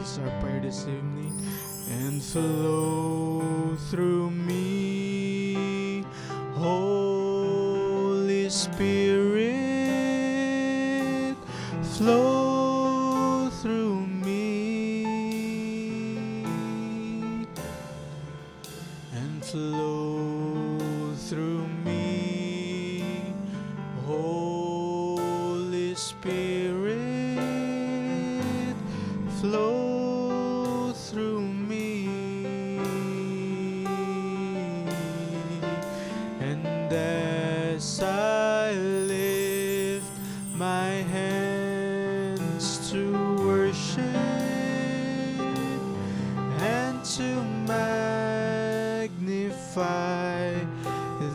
is our prayer this evening. And flow through me, Holy Spirit, flow through me, and flow through me, Holy Spirit, flow through me. And as I lift my hands to worship and to magnify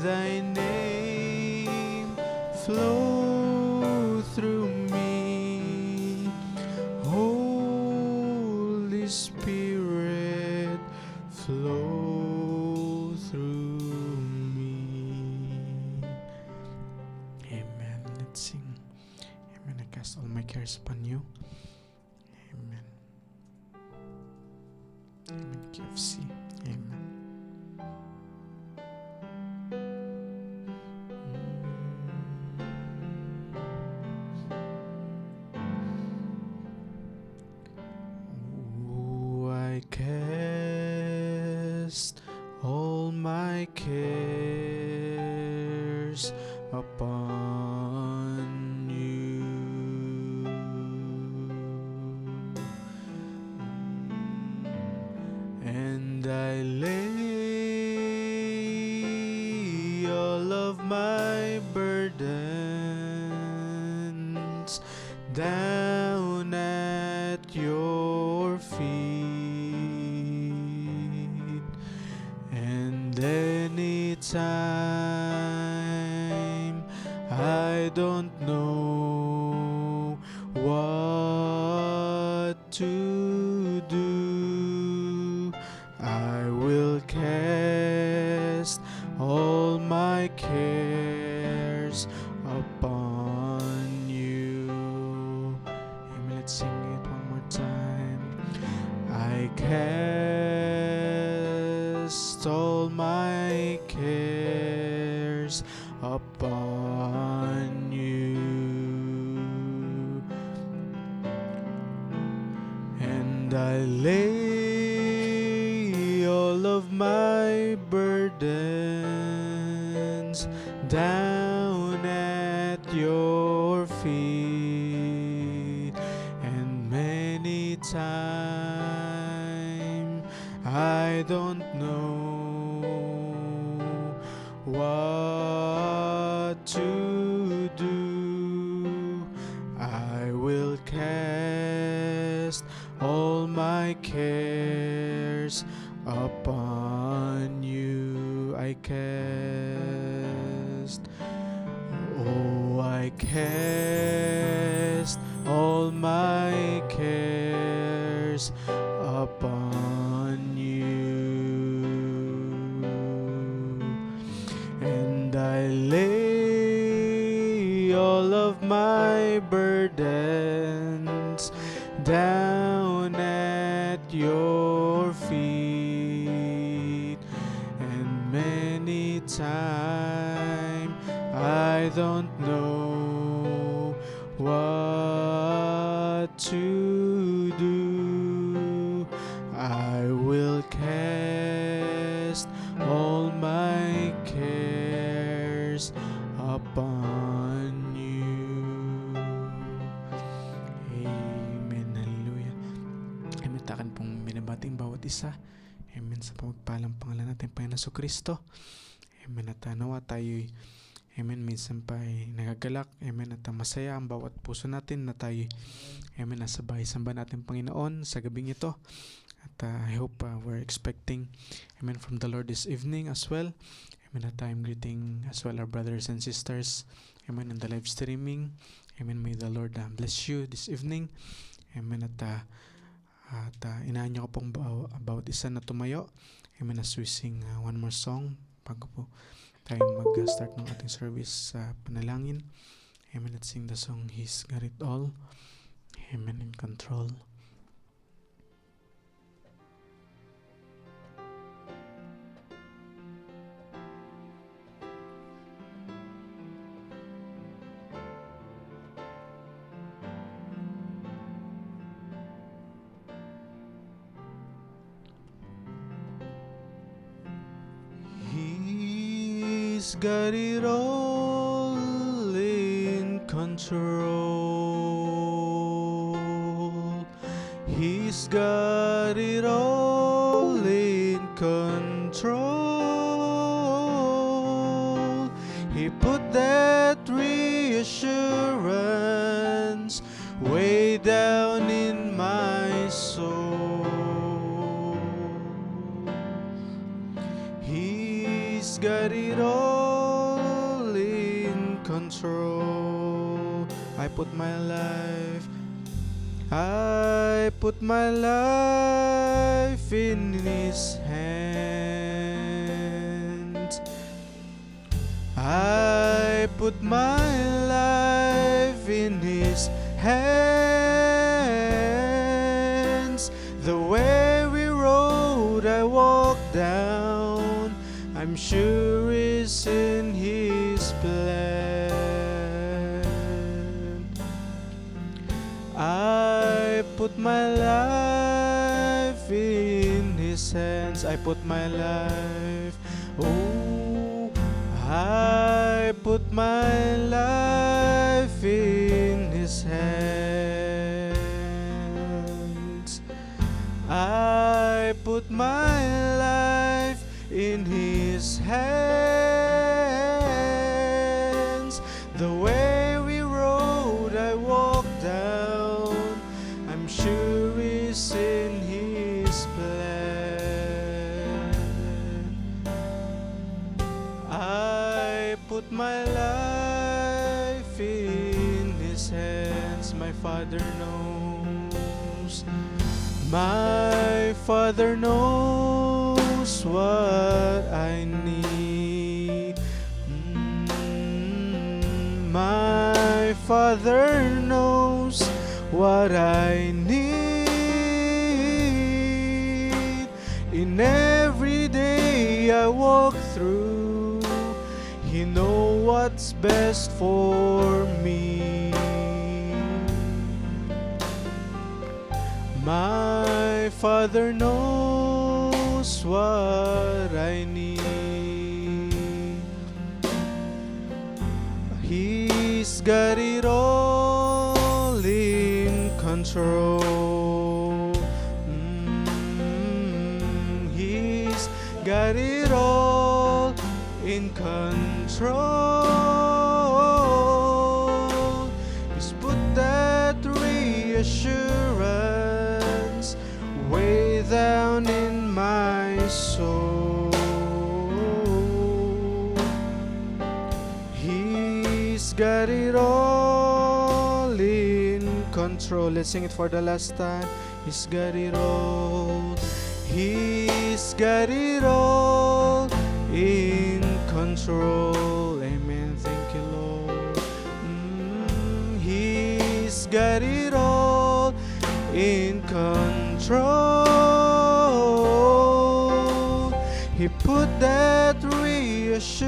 thy name, flow through me, Holy Spirit, flow through me. Amen. Let's sing. Amen. I cast all my cares upon you. Amen. Amen. KFC. Amen. Oh, I cast all my cares upon you, and I lay all of my burdens down at your feet. And anytime I don't know what to do, I will cast all my cares upon you. Amen. Let's sing it one more time. I cast all my cares upon you, and I lay all of my burdens down at your feet. And many times I don't know what to do, I will cast all my cares upon you. I cast, oh, I cast all my cares upon you, and I lay all of my burdens down at your feet. And many times I don't know what to do, I will cast all my cares upon you. Amen. Hallelujah. Amen. Takan pong binabating bawat isa. Amen. Sa pagpalang pangalan natin, Panginoon Jesucristo. Amen. At nawa tayo'y, amen, minsan pa ay nagagalak. Amen. At masaya ang bawat puso natin na tayo, amen, nasa bahay samba natin, Panginoon, sa gabing ito. At I hope we're expecting, amen, from the Lord this evening as well. Amen. At I'm greeting as well our brothers and sisters, amen, in the live streaming. Amen. May the Lord bless you this evening. Amen. At inaan niyo ko pong about isa na tumayo. Amen. As we sing one more song bago po tayo mag-start ng ating service sa panalangin. Amen. Let's sing the song, He's Got It All. Amen. In control. He's got it all in control. He's got it all in control. He put that reassurance way down in my soul. He's got it all in control. I put my life in His hands. I put my life in His hands. The weary road I walk down, I'm sure is in His plan. I put my life in His hands. I put my life, oh, I put my life in His hands. I put my life in His hands. The weary road I walk down, I'm sure is in His plan. I put my life in His hands. My Father knows. My Father knows what I need. My Father knows what I need. In every day I walk through, He knows what's best for me. My Father knows what I need. He's got it all in control. He's got it all in control. He's put that reassurance way down in my soul. He's got it all in control. Let's sing it for the last time. He's got it all. He's got it all in control. Amen. Thank you, Lord. He's got it all in control. He put that reassurance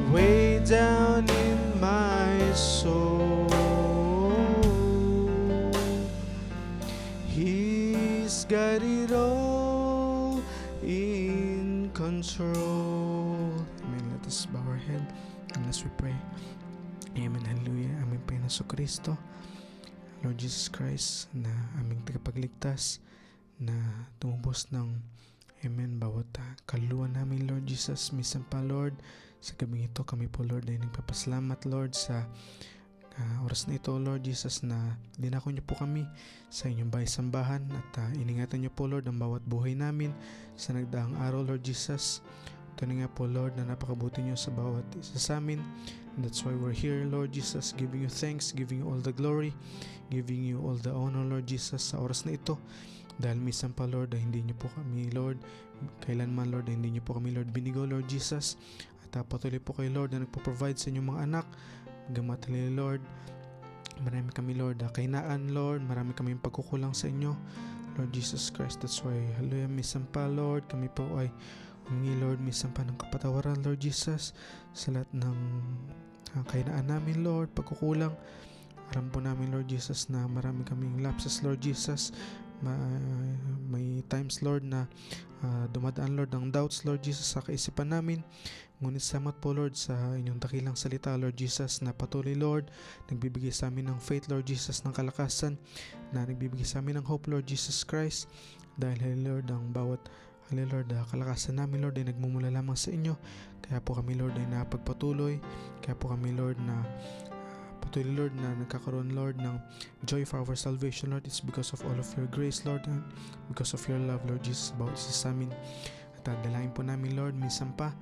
way down in my soul. He's got it all in control. Amen. Let us bow our head and let's pray. Amen. Hallelujah. Aming Panginoon Kristo, Lord Jesus Christ, na aming tagapagligtas, na tumubos ng Amen bawat kaluluwa namin, Lord Jesus. Minsan pa, Lord, sa gabing ito kami po, Lord, ay nagpapasalamat, Lord, sa oras na ito, Lord Jesus, na dinako niyo po kami sa inyong bahay-sambahan at iningatan niyo po, Lord, ang bawat buhay namin sa nagdaang araw, Lord Jesus. Ito na nga po, Lord, na napakabuti niyo sa bawat isa sa amin. And that's why we're here, Lord Jesus, giving you thanks, giving you all the glory, giving you all the honor, Lord Jesus, sa oras na ito. Dahil minsan pa, Lord, hindi niyo po kami, Lord, kailanman, Lord, hindi niyo po kami, Lord, binigo, Lord Jesus. At patuloy po kayo, Lord, na nagpo-provide sa inyong mga anak. Gamat nila, Lord, marami kami, Lord, kainaan, Lord, marami kami pagkukulang sa inyo, Lord Jesus Christ. That's why, hallelujah, minsan pa, Lord, kami po ay humingi, Lord, minsan pa ng kapatawaran, Lord Jesus, sa lahat ng kainaan namin, Lord, pagkukulang. Alam po namin, Lord Jesus, na marami kaming lapses, Lord Jesus. may times Lord na dumadaan Lord ng doubts Lord Jesus sa kaisipan namin. Ngunit salamat po Lord sa inyong dakilang salita Lord Jesus na patuloy Lord nagbibigay sa amin ng faith Lord Jesus, ng kalakasan, na nagbibigay sa amin ng hope Lord Jesus Christ. Dahil Lord ang bawat Lord kalakasan namin Lord ay nagmumula lamang sa inyo. Kaya po kami Lord ay napagpatuloy. Kaya po kami Lord na patuloy Lord na nagkakaroon Lord ng joy for our salvation Lord. It's because of all of your grace Lord, and because of your love Lord Jesus bawat isa sa amin. At dalangin po namin Lord minsan pa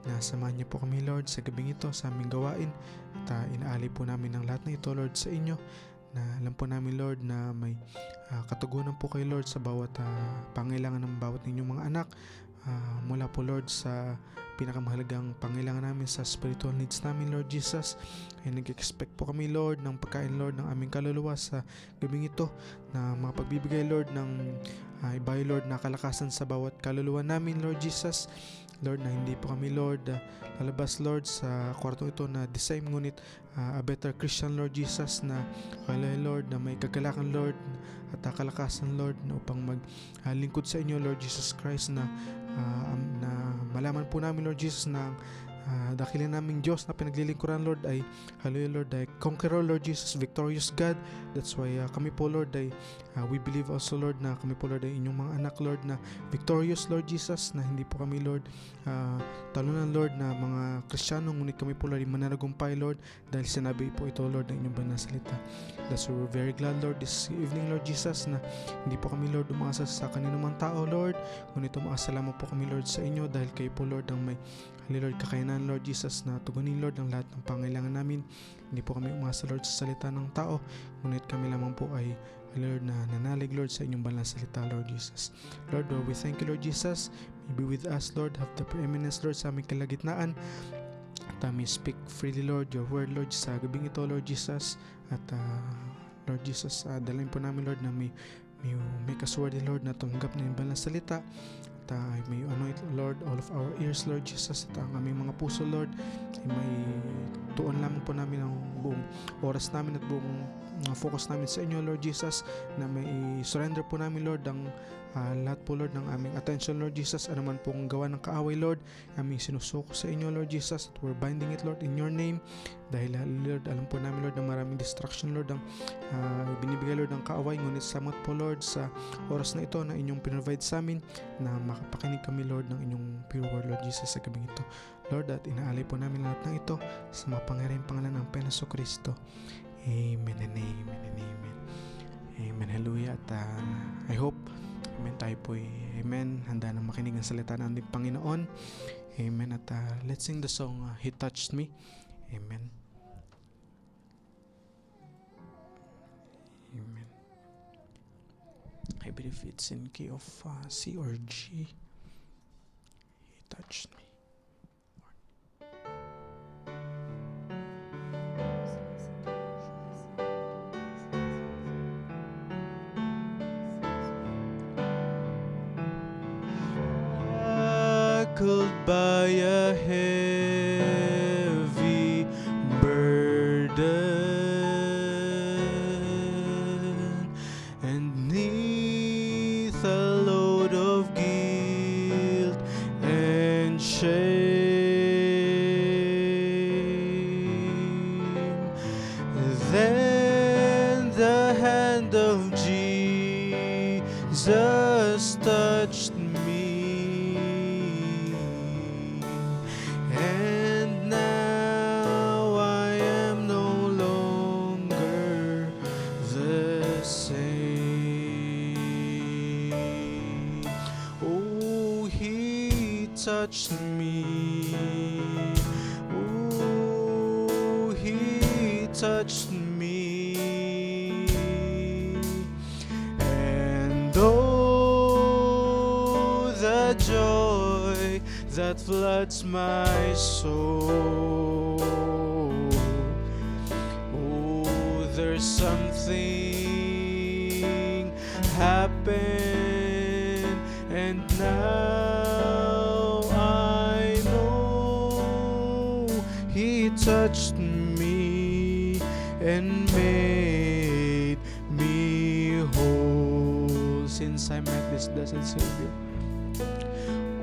na samahan niyo po kami Lord sa gabing ito sa aming gawain. At inaali po namin ang lahat na ito Lord sa inyo, na alam po namin Lord na may katugunan po kayo Lord sa bawat pangailangan ng bawat ninyong mga anak, mula po Lord sa pinakamahalagang pangailangan namin sa spiritual needs namin Lord Jesus. Ay nag-expect po kami Lord ng pagkain Lord ng aming kaluluwa sa gabing ito, na mapagbibigay Lord ng ibayo Lord na kalakasan sa bawat kaluluwa namin Lord Jesus. Lord, na hindi po kami Lord lalabas Lord sa kwarto ito na the same, ngunit a better Christian Lord Jesus, na kalay Lord na may kagalakan Lord at kalakasan Lord na upang maglingkod sa inyo Lord Jesus Christ, na malaman po namin Lord Jesus na dakilin naming Diyos na pinaglilingkuran Lord ay hallelujah Lord ay conqueror Lord Jesus, victorious God. That's why kami po Lord ay we believe also Lord na kami po Lord ay inyong mga anak Lord na victorious Lord Jesus, na hindi po kami Lord talunan Lord na mga Kristiyano, ngunit kami po Lord ay mananagumpay Lord dahil sinabi po ito Lord ng inyong banal na salita. That's why we're very glad Lord this evening Lord Jesus na hindi po kami Lord umaasa sa kaninumang tao Lord, ngunit umaasa lamang po kami Lord sa inyo dahil kayo po Lord ang may Lord kakayanan Lord Jesus na tugunin Lord ang lahat ng pangailangan namin. Hindi po kami umasa Lord sa salita ng tao, ngunit kami lamang po ay Lord na nanalig Lord sa inyong banal na salita Lord Jesus. Lord, we thank you Lord Jesus. Be with us Lord, have the preeminence Lord sa aming kalagitnaan. At may speak freely Lord your word Lord sa gabing ito Lord Jesus. At Lord Jesus, dalhin po namin Lord na may kaswerte Lord na tumanggap na yung banal na salita. At may anoint Lord all of our ears Lord Jesus, at ang aming mga puso Lord ay may tuon lamang po namin ang buong oras namin at buong focus namin sa inyo Lord Jesus, na may surrender po namin Lord ang lahat po Lord ng aming attention Lord Jesus, anuman pong gawa ng kaaway Lord, aming sinusuko sa inyo Lord Jesus, at we're binding it Lord in your name. Dahil Lord alam po namin Lord na maraming distraction Lord ang binibigay Lord ng kaaway, ngunit salamat po Lord sa oras na ito na inyong pinrovide sa amin, na makapakinig kami Lord ng inyong pure word Lord Jesus sa gabing ito Lord. At inaalay po namin lahat ng ito sa mapangyarihang pangalan ng Panginoon Kristo. Amen and amen and amen. Amen, hallelujah. At I hope amen tayo po amen handa na makinig ng salita ng ating Panginoon. Amen. At let's sing the song He Touched Me. Amen. Amen. I believe it's in key of C or G. He touched me. Shackled by a heavy burden, and neath a load of guilt and shame, then the hand of Jesus touched me. Touched me, oh, He touched me, and oh, the joy that floods my soul. Oh, there's something happened, and now He touched me and made me whole. since I met this blessed Savior.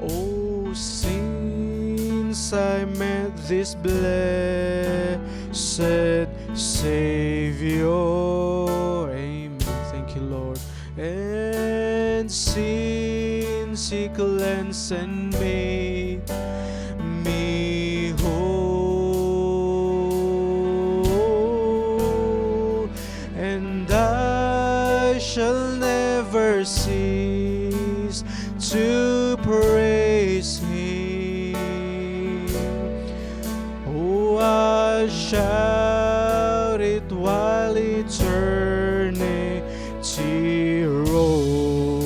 Oh, since I met this blessed Savior. Amen. Thank you, Lord. And since He cleansed and made me whole, and I shall never cease to praise Him. Oh, I'll shout it while eternity rolls.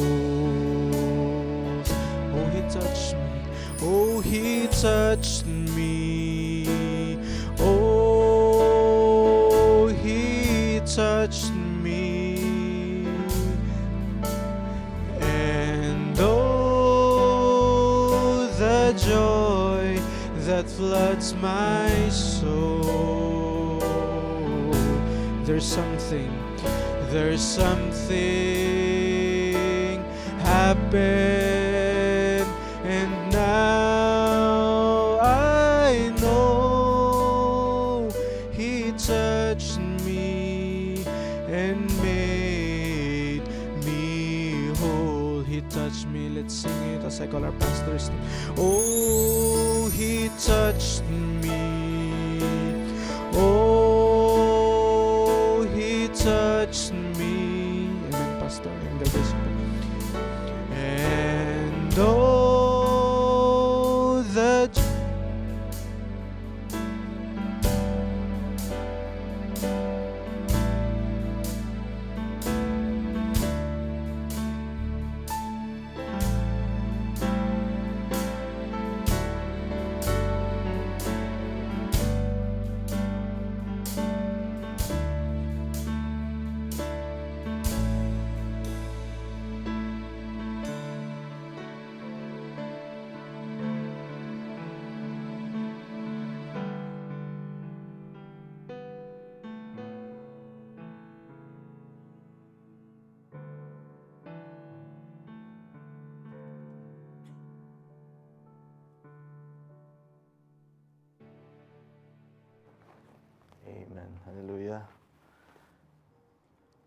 Oh, He touched me. Oh, He touched me. Oh, He touched me. And oh, the joy that floods my soul. There's something happened, and now I know He touched me and made me whole. He touched me. Let's sing it as I call our pastors. Oh, He touched me. Oh, He touched me. Amen, Pastor. And God bless you. And oh, the Amen. Hallelujah.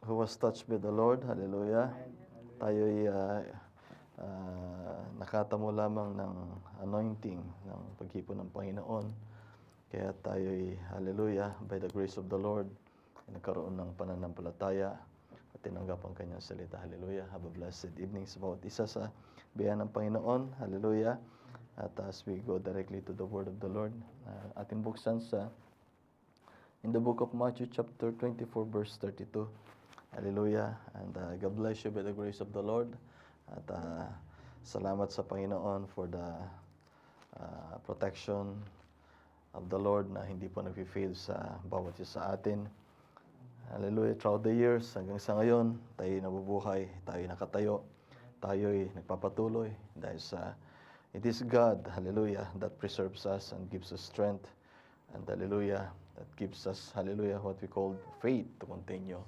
Who was touched by the Lord? Hallelujah. Tayo'y nakatamo lamang ng anointing, ng paghipo ng Panginoon. Kaya tayo'y, hallelujah, by the grace of the Lord, nagkaroon ng pananampalataya at tinanggap ang kanyang salita. Hallelujah. Have a blessed evening sa bawat isa sa biyaya ng Panginoon. Hallelujah. At as we go directly to the word of the Lord, ating buksan in the book of Matthew chapter 24 verse 32. Hallelujah. And God bless you by the grace of the Lord. At salamat sa Panginoon for the protection of the Lord na hindi po nag-fail sa bawat isa sa atin. Hallelujah. Throughout the years, hanggang sa ngayon, tayo nabubuhay, tayo nakatayo, tayo'y nagpapatuloy dahil sa it is God, hallelujah, that preserves us and gives us strength. And hallelujah, that gives us, hallelujah, what we call faith to continue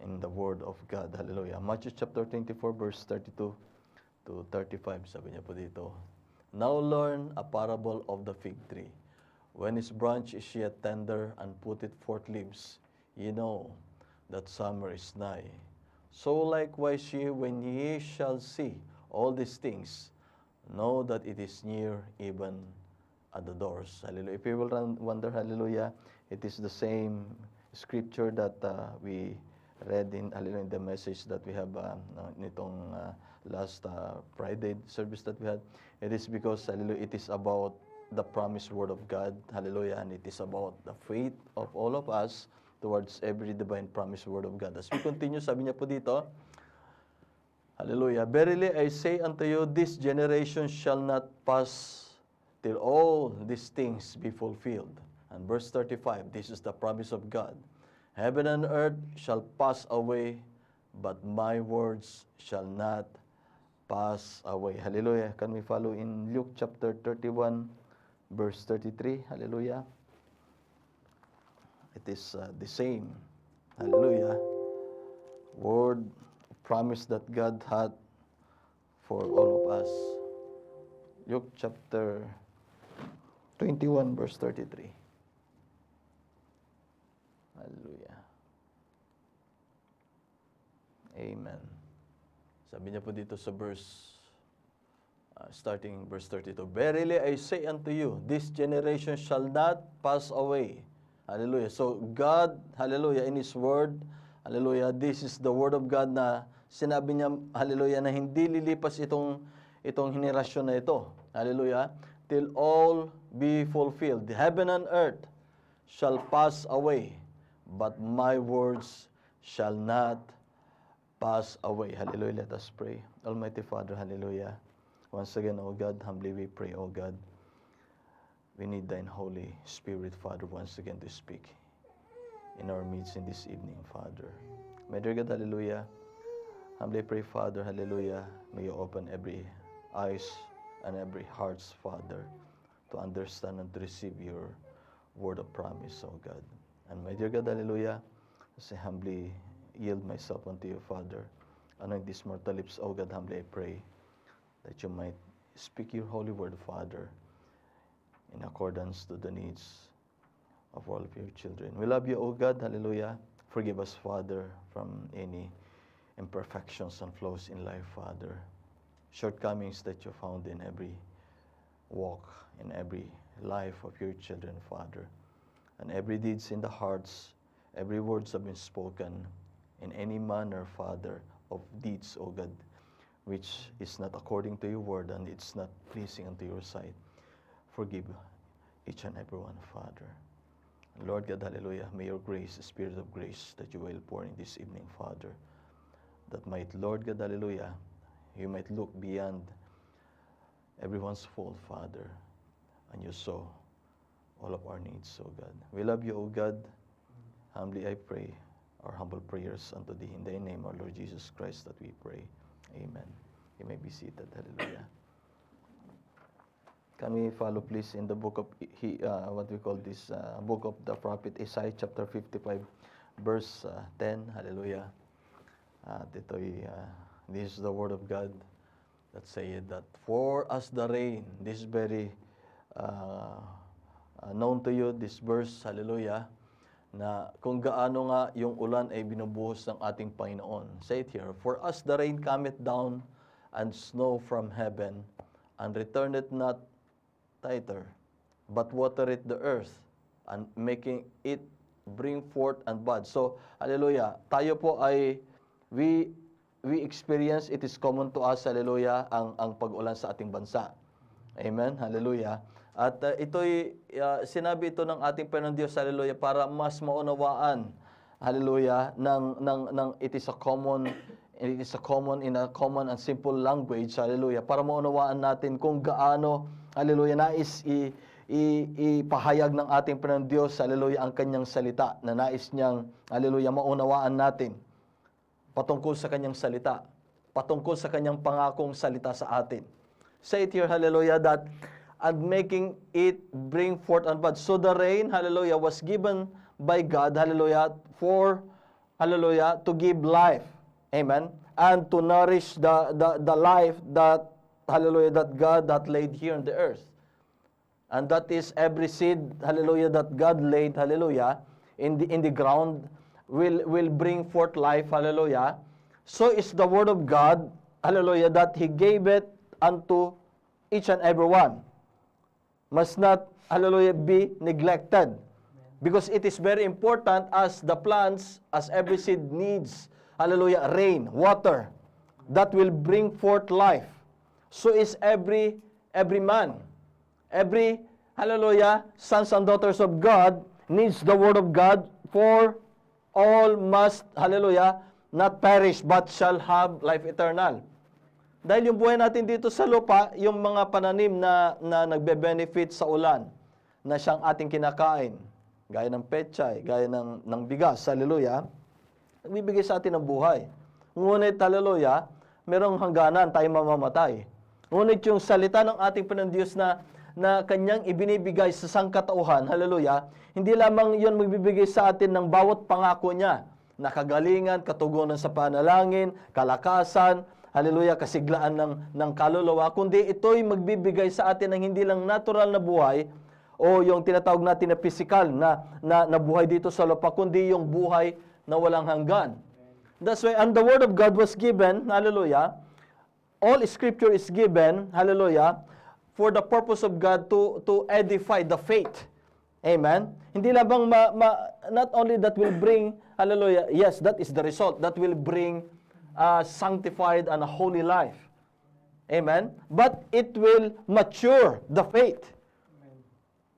in the Word of God. Hallelujah. Matthew chapter 24, verse 32 to 35, sabi niya po dito, Now learn a parable of the fig tree. When its branch is yet tender and putteth forth leaves, ye know that summer is nigh. So likewise ye, when ye shall see all these things, know that it is near, even at the doors. Hallelujah. If you will wonder, hallelujah, it is the same scripture that we read in, hallelujah, in the message that we have nitong last Friday service that we had. It is because, hallelujah, it is about the promised word of God, hallelujah, and it is about the faith of all of us towards every divine promised word of God. As we continue, sabi niya po dito, hallelujah, Verily I say unto you, this generation shall not pass till all these things be fulfilled. And verse 35, this is the promise of God. Heaven and earth shall pass away, but my words shall not pass away. Hallelujah. Can we follow in Luke chapter 31, verse 33? Hallelujah. It is the same. Hallelujah. Word of promise that God had for all of us. Luke chapter 21 verse 33. Hallelujah. Amen. Sabi niya po dito sa verse, starting verse 32, Verily I say unto you, this generation shall not pass away. Hallelujah. So God, hallelujah, in His Word, hallelujah, this is the Word of God na sinabi niya, hallelujah, na hindi lilipas itong henerasyon na ito. Hallelujah. Till all be fulfilled. The heaven and earth shall pass away, but my words shall not pass away. Hallelujah. Let us pray. Almighty Father, hallelujah. Once again, O God, humbly we pray, O God. We need Thine Holy Spirit, Father, once again to speak in our midst in this evening, Father. May dear God, hallelujah. Humbly pray, Father, hallelujah. May you open every eyes and every hearts, Father, to understand and to receive your word of promise, O God. And my dear God, hallelujah, as I humbly yield myself unto you, Father, anoint these mortal lips, O God, humbly I pray that you might speak your holy word, Father, in accordance to the needs of all of your children. We love you, O God, hallelujah. Forgive us, Father, from any imperfections and flaws in life, Father. Shortcomings that you found in every walk, in every life of your children, Father. And every deeds in the hearts, every words have been spoken in any manner, Father, of deeds, O God, which is not according to your word and it's not pleasing unto your sight. Forgive each and every one, Father. Lord God, hallelujah, may your grace, the Spirit of grace that you will pour in this evening, Father, that might, Lord God, hallelujah, you might look beyond everyone's fault, Father, and you saw all of our needs, O God. We love you, O God. Humbly I pray our humble prayers unto Thee. In Thy name, our Lord Jesus Christ, that we pray. Amen. You may be seated. Hallelujah. Can we follow, please, in the book of, what we call this, book of the prophet Isaiah, chapter 55, verse 10. Hallelujah. This is the word of God that saith that, for as the rain, this is very known to you, this verse, hallelujah, na kung gaano nga yung ulan ay binubuhos ng ating Panginoon. Say it here, for as the rain cometh down and snow from heaven, and returneth not thither, but watereth the earth, and making it bring forth and bud. So, hallelujah, tayo po ay, we experience, it is common to us, hallelujah, ang pag-ulan sa ating bansa. Amen, hallelujah. At ito'y, sinabi ito ng ating Panginoon Diyos, hallelujah, para mas maunawaan, hallelujah, it is a common in a common and simple language, hallelujah, para maunawaan natin kung gaano, hallelujah, nais ipahayag ng ating Panginoon Diyos, hallelujah, ang kanyang salita, na nais niyang, hallelujah, maunawaan natin patungkol sa kanyang salita, patungkol sa kanyang pangakong salita sa atin. Say it here, hallelujah, that and making it bring forth and bud. So the rain, hallelujah, was given by God, hallelujah, for, hallelujah, to give life. Amen. And to nourish the life that, hallelujah, that God hath laid here on the earth. And that is every seed, hallelujah, that God laid, hallelujah, in the ground will bring forth life, hallelujah. So is the word of God, hallelujah, that He gave it unto each and every one. Must not, hallelujah, be neglected. Because it is very important as the plants, as every seed needs, hallelujah, rain, water, that will bring forth life. So is every man, every, hallelujah, sons and daughters of God needs the word of God, for all must, hallelujah, not perish, but shall have life eternal. Dahil yung buhay natin dito sa lupa, yung mga pananim na nagbe-benefit sa ulan, na siyang ating kinakain, gaya ng pechay, gaya ng bigas, hallelujah, nagbibigay sa atin ng buhay. Ngunit, hallelujah, merong hangganan, tayo mamamatay. Ngunit yung salita ng ating Panginoon Diyos na kanyang ibinibigay sa sangkatauhan, hallelujah, hindi lamang yun magbibigay sa atin ng bawat pangako niya, na kagalingan, katugunan sa panalangin, kalakasan, hallelujah, kasiglaan ng kaluluwa, kundi ito'y magbibigay sa atin ng hindi lang natural na buhay o yung tinatawag natin na physical na buhay dito sa lupa, kundi yung buhay na walang hanggan. That's why, and the Word of God was given, hallelujah, all Scripture is given, hallelujah, for the purpose of God to edify the faith. Amen? Hindi lamang not only that will bring, hallelujah, yes, that is the result, that will bring a sanctified and a holy life. Amen? But it will mature the faith.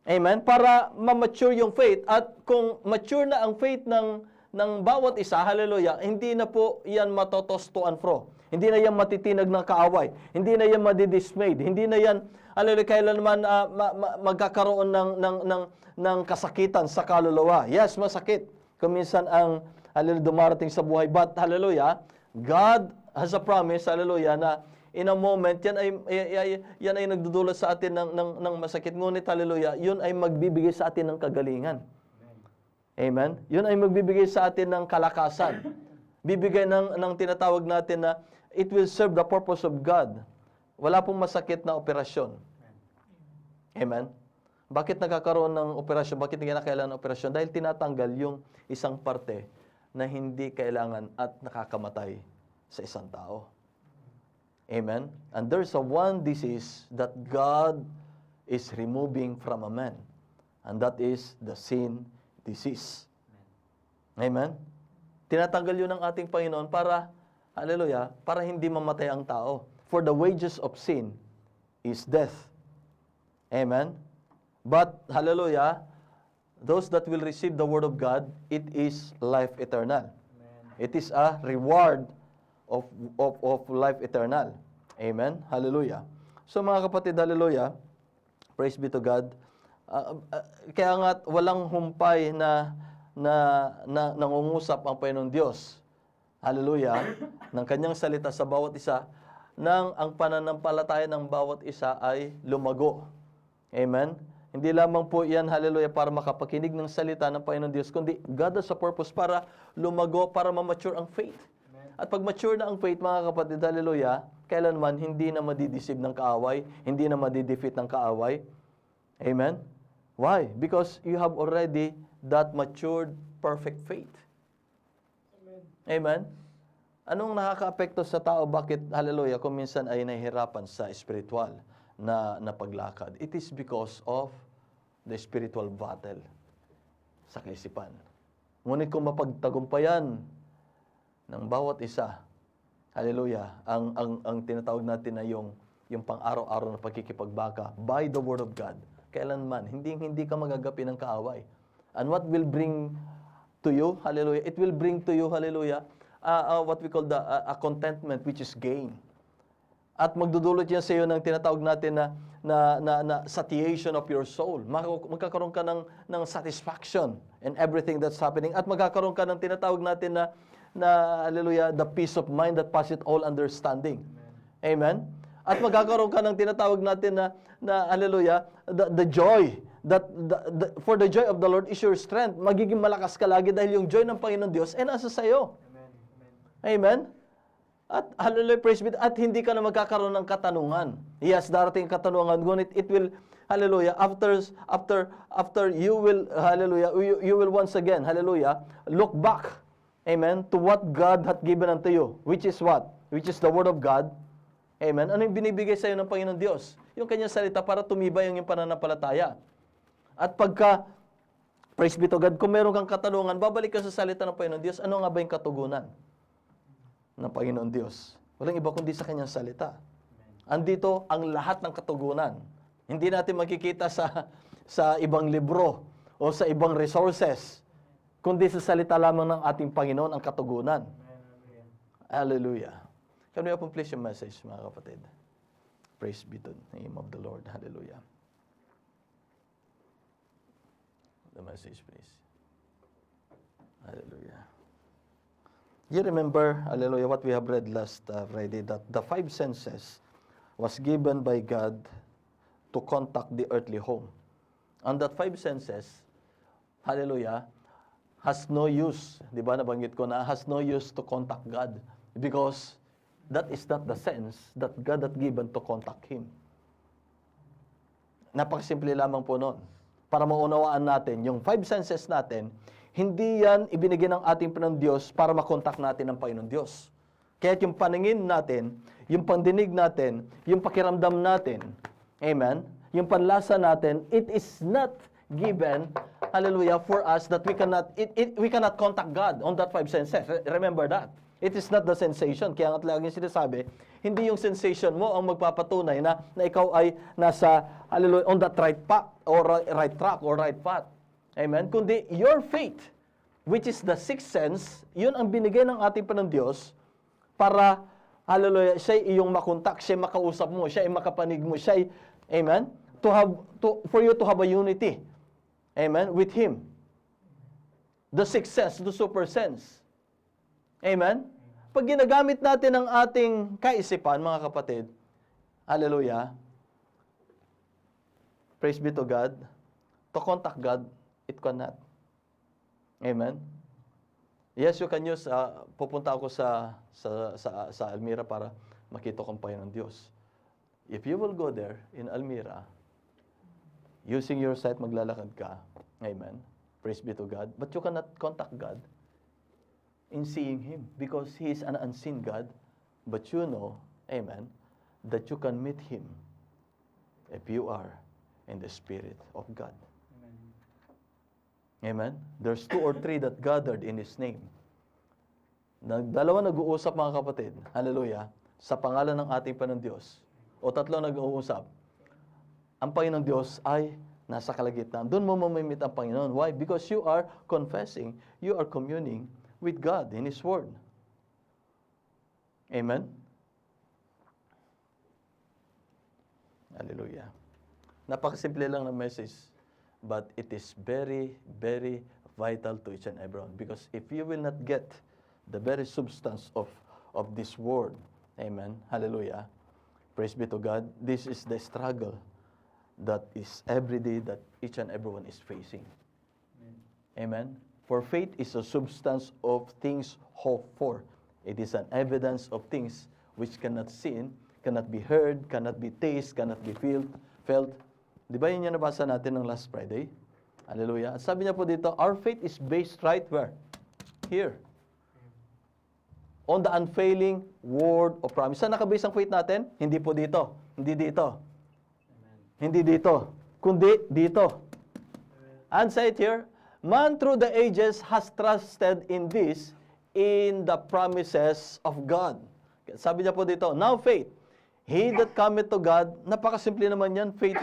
Amen? Para ma-mature yung faith. At kung mature na ang faith ng bawat isa, hallelujah, hindi na po yan matotos to and fro. Hindi na yan matitinag ng kaaway. Hindi na yan madidismayed. Hindi na yan, hallelujah, kailanman magkakaroon ng kasakitan sa kaluluwa. Yes, masakit. Kung minsan ang, hallelujah, dumarating sa buhay. But, hallelujah, God has a promise, hallelujah, na in a moment, yan ay nagdudulot sa atin ng masakit. Ngunit, hallelujah, yun ay magbibigay sa atin ng kagalingan. Amen? Yun ay magbibigay sa atin ng kalakasan. Bibigay ng tinatawag natin na it will serve the purpose of God. Wala pong masakit na operasyon. Amen? Bakit nagkakaroon ng operasyon? Bakit hindi na kailangan ng operasyon? Dahil tinatanggal yung isang parte na hindi kailangan at nakakamatay sa isang tao. Amen? And there's a one disease that God is removing from a man. And that is the sin disease. Amen? Tinatanggal yun ng ating Panginoon para, hallelujah, para hindi mamatay ang tao. For the wages of sin is death. Amen? But, hallelujah, those that will receive the Word of God, it is life eternal. It is a reward of life eternal. Amen? Hallelujah. So mga kapatid, hallelujah, praise be to God. Kaya nga walang humpay na nangungusap ang Panginoon Diyos. Hallelujah. Ng kanyang salita sa bawat isa, nang ang pananampalataya ng bawat isa ay lumago. Amen? Hindi lamang po yan, hallelujah, para makapakinig ng salita ng Panginoon Diyos, kundi God has a purpose para lumago, para ma-mature ang faith. At pag mature na ang faith, mga kapatid, hallelujah, kailanman hindi na madideceive ng kaaway, hindi na madidefeat ng kaaway. Amen? Why? Because you have already that matured, perfect faith. Amen? Anong nakaka-apekto sa tao? Bakit, hallelujah, kung minsan ay nahihirapan sa spiritual na paglakad? It is because of the spiritual battle sa kaisipan. Ngunit kung mapagtagumpayan ng bawat isa, hallelujah, ang tinatawag natin na yung pang-araw-araw na pagkikipagbaka by the Word of God, kailanman, hindi ka magagapi ng kaaway. And what will bring to you, hallelujah, it will bring to you, hallelujah, what we call a contentment, which is gain. At magdudulot yan sa iyo ng tinatawag natin na satiation of your soul. Magkakaroon ka ng satisfaction in everything that's happening. At magkakaroon ka ng tinatawag natin na hallelujah, the peace of mind that passeth all understanding. Amen? At magkakaroon ka ng tinatawag natin na hallelujah, the joy, for the joy of the Lord is your strength. Magiging malakas ka lagi dahil yung joy ng Panginoon Diyos ay nasa sayo. Amen? At hallelujah, praise be. At hindi ka na magkakaroon ng katanungan. Yes, darating katanungan, ngunit it will, hallelujah, after you will, hallelujah, you will once again, hallelujah, look back, amen, to what God hath given unto you, which is what? Which is the Word of God. Amen? Ano yung binibigay sa iyo ng Panginoon Diyos? Yung kanyang salita para tumibay ang iyong pananampalataya. At pagka, praise be to God, kung meron kang katanungan, babalik ka sa salita ng Panginoon Diyos, ano nga ba yung katugunan ng Panginoon Diyos? Walang iba kundi sa kanyang salita. Andito ang lahat ng katugunan. Hindi natin makikita sa ibang libro o sa ibang resources, kundi sa salita lamang ng ating Panginoon ang katugunan. Hallelujah. Can we open please yung message, mga kapatid? Praise be to the name of the Lord. Hallelujah. The message, please. Hallelujah. You remember, hallelujah, what we have read last Friday, that the five senses was given by God to contact the earthly home. And that five senses, hallelujah, has no use. Di ba, nabanggit ko na, has no use to contact God. Because that is not the sense that God had given to contact Him. Napakasimple lamang po noon. Para maunawaan natin, yung 5 senses natin, hindi yan ibinigay ng ating Panginoon Diyos para makontak natin ang Panginoon Diyos. Kaya yung paningin natin, yung pandinig natin, yung pakiramdam natin, amen, yung panlasa natin, it is not given, hallelujah, for us that we cannot contact God on that 5 senses. Remember that. It is not the sensation. Kaya nga laging sinasabi, hindi yung sensation mo ang magpapatunay na ikaw ay nasa, hallelujah, on that right path, or right track, or right path. Amen? Kundi your faith, which is the 6th sense, yun ang binigay ng ating Panginoon Diyos para, hallelujah, siya iyong makontak, siya makausap mo, siya ay makapanig mo, siya ay, amen, for you to have a unity, amen, with Him. The 6th sense, the super sense. Amen? Pag ginagamit natin ang ating kaisipan, mga kapatid, hallelujah, praise be to God, to contact God, it cannot. Amen? Yes, you can use, pupunta ako sa Almira para makita ko ang Panginoon Diyos. If you will go there in Almira, using your sight, maglalakad ka. Amen? Praise be to God. But you cannot contact God in seeing Him because He is an unseen God. But you know, amen, that you can meet Him if you are in the Spirit of God. Amen? There's 2 or 3 that gathered in His name. Dalawa nag-uusap, mga kapatid, hallelujah, sa pangalan ng ating Panginoon Diyos, o 3 nag-uusap, ang Panginoon Diyos ay nasa kalagitnaan. Doon mo mamimit ang Panginoon. Why? Because you are confessing, you are communing with God in His Word. Amen? Hallelujah. Napakasimple lang ng message, but it is very, very vital to each and everyone. Because if you will not get the very substance of this Word, amen, hallelujah, praise be to God, this is the struggle that is every day that each and everyone is facing. Amen? For faith is a substance of things hoped for. It is an evidence of things which cannot seen, cannot be heard, cannot be tasted, cannot be felt. Di ba yun yung nabasa natin ng last Friday? Hallelujah. At sabi niya po dito, our faith is based right where? Here. On the unfailing word of promise. Saan nakabase ang faith natin? Hindi po dito. Hindi dito. Amen. Hindi dito. Kundi dito. And say it here, man through the ages has trusted in this, in the promises of God. Sabi niya po dito, now faith. He that cometh to God, napakasimple naman yan, faith.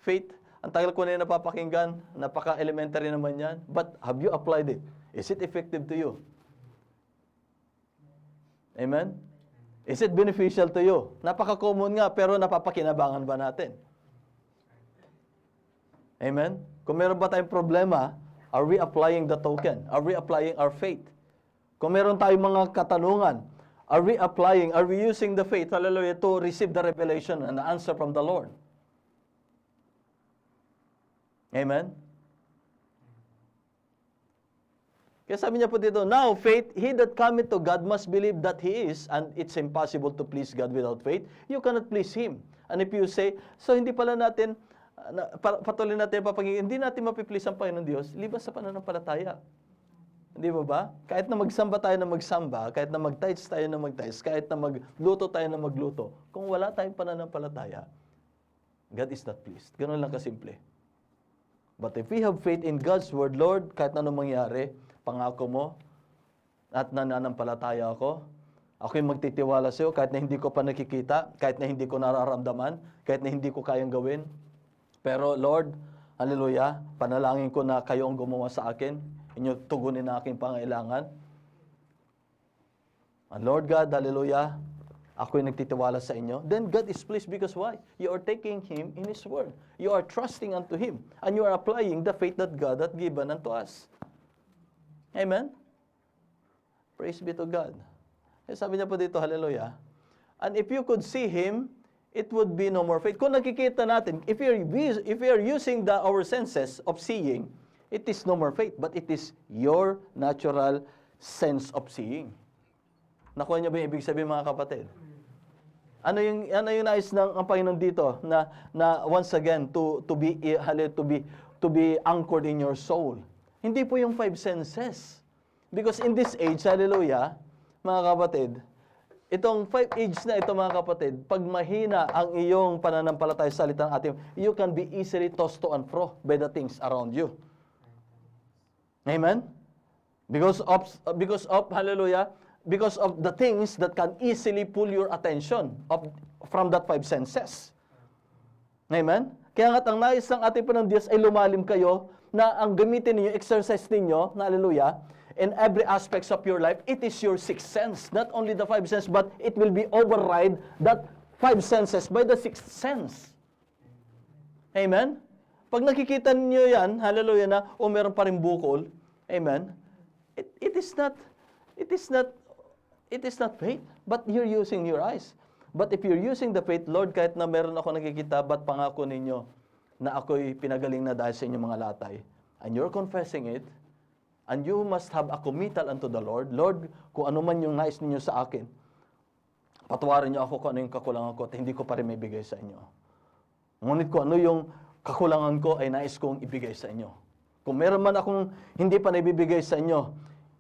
Faith, ang tagal ko na yung napapakinggan, napaka-elementary naman yan. But have you applied it? Is it effective to you? Amen? Is it beneficial to you? Napaka-common nga, pero napapakinabangan ba natin? Amen? Kung meron ba tayong problema, are we applying the token? Are we applying our faith? Kung meron tayong mga katanungan, are we using the faith, hallelujah, to receive the revelation and the answer from the Lord? Amen? Kaya sabi niya po dito, now faith, he that cometh to God must believe that He is, and it's impossible to please God without faith. You cannot please Him. And if you say, so hindi pala natin, patuloy natin papagiging, hindi natin mapiplease ang Panginoon Diyos, liban sa pananampalataya. Hindi ba? Kahit na magsamba tayo na magsamba, kahit na mag-tithes tayo na mag-tithes, kahit na magluto tayo na magluto, kung wala tayong pananampalataya, God is not pleased. Ganun lang kasimple. But if we have faith in God's Word, Lord, kahit na anong mangyari, pangako mo, at nananampalataya ako, ako'y magtitiwala sa iyo, kahit na hindi ko pa nakikita, kahit na hindi ko nararamdaman, kahit na hindi ko kayang gawin. Pero Lord, hallelujah, panalangin ko na kayo ang gumawa sa akin, inyo tugunin na aking pangailangan. And Lord God, hallelujah, ako'y nagtitiwala sa inyo. Then God is pleased because why? You are taking Him in His Word. You are trusting unto Him. And you are applying the faith that God hath given unto us. Amen? Praise be to God. Eh, sabi niya po dito, hallelujah. And if you could see Him, it would be no more faith. Kung nakikita natin, if you're using our senses of seeing, It is no more faith, but it is your natural sense of seeing. Nakuha niyo ba yung ibig sabihin, mga kapatid? Ano yung nais ng ang Panginoon dito na once again to be anchored in your soul. Hindi po yung five senses. Because in this age, hallelujah, mga kapatid, itong 5 age na ito, mga kapatid, pag mahina ang iyong pananampalataya sa salita ng ating, you can be easily tossed to and fro by the things around you. Amen? Because of hallelujah, because of the things that can easily pull your attention from that 5 senses. Amen? Kaya nga't ang nais ng ating Panginoon Diyos ay lumalim kayo na ang gamitin ninyo, exercise ninyo, na hallelujah, in every aspects of your life, it is your sixth sense. Not only the 5 senses, but it will be override that 5 senses by the sixth sense. Amen? Pag nakikita niyo yan, hallelujah na, meron pa rin bukol, amen, it is not faith, but you're using your eyes. But if you're using the faith, Lord, kahit na meron ako nakikita, ba't pangako ninyo na ako'y pinagaling na dahil sa inyong mga latay? And you're confessing it, and you must have a committal unto the Lord. Lord, kung ano man yung nais ninyo sa akin, patawarin niyo ako kung ano yung kakulangan ko at hindi ko pa rin may bigay sa inyo. Ngunit kung ano yung kakulangan ko ay nais kong ibigay sa inyo. Kung meron man akong hindi pa naibibigay sa inyo,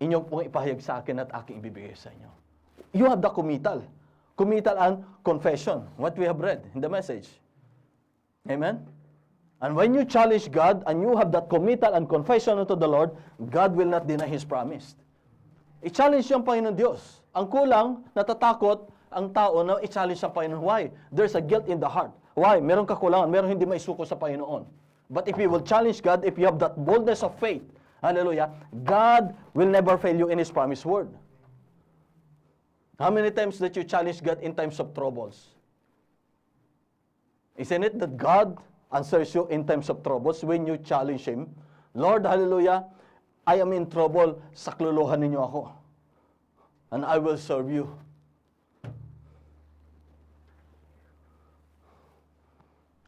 inyong pong ipahayag sa akin at aking ibibigay sa inyo. You have the committal. Committal and confession. What we have read in the message. Amen? And when you challenge God and you have that committal and confession unto the Lord, God will not deny His promise. I-challenge yung Panginoon Diyos. Ang kulang, natatakot ang tao na i-challenge sa Panginoon. Why? There's a guilt in the heart. Why? Merong kakulangan, merong hindi maisuko sa Panginoon. But if you will challenge God, if you have that boldness of faith, hallelujah, God will never fail you in His promised word. How many times that you challenge God in times of troubles? Isn't it that God answers you in times of troubles when you challenge Him? Lord, hallelujah, I am in trouble, sakluluhan ninyo ako. And I will serve you.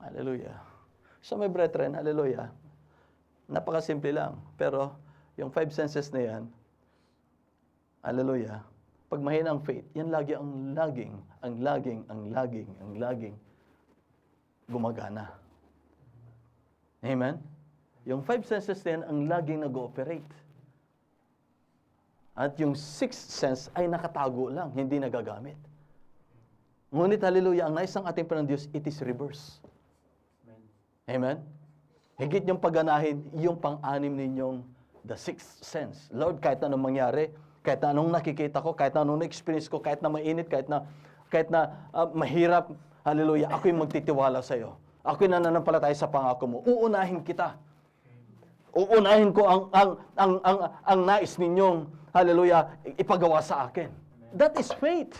Hallelujah. So my brethren, hallelujah, napakasimple lang. Pero yung 5 senses na yan, hallelujah, pag mahina ang faith, yan lagi ang laging gumagana. Amen? Yung 5 senses na yan ang laging nag-ooperate. At yung 6th sense ay nakatago lang, hindi nagagamit. Ngunit, hallelujah, ang nais ng ating Panginoon Diyos, it is reverse. Amen? Higit niyong pagganahin, yung pang-anim ninyong the 6th sense. Lord, kahit anong mangyari, kahit na anong nakikita ko, kahit na anong na-experience ko, kahit na mainit, kahit na mahirap, hallelujah, ako yung magtitiwala sa iyo. Ako yung nananampalataya sa pangako mo. Uunahin kita. Uunahin ko ang nais ninyong, hallelujah, ipagawa sa akin. That is faith.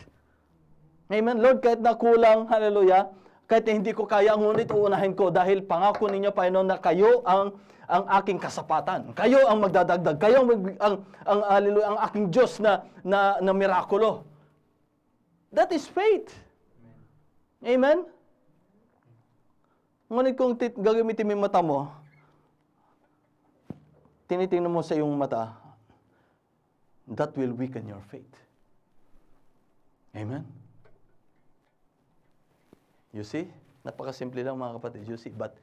Amen. Lord, kahit na kulang, hallelujah, kahit na hindi ko kaya, ngunit uunahin ko dahil pangako ninyo, Panginoon, na kayo ang aking kasapatan. Kayo ang magdadagdag. Kayo hallelujah, ang aking Diyos na mirakulo. That is faith. Amen? Ngunit kung gagamitin mo yung mata mo, tinitingnan mo sa iyong mata, that will weaken your faith. Amen? You see? Napakasimple lang, mga kapatid. You see? But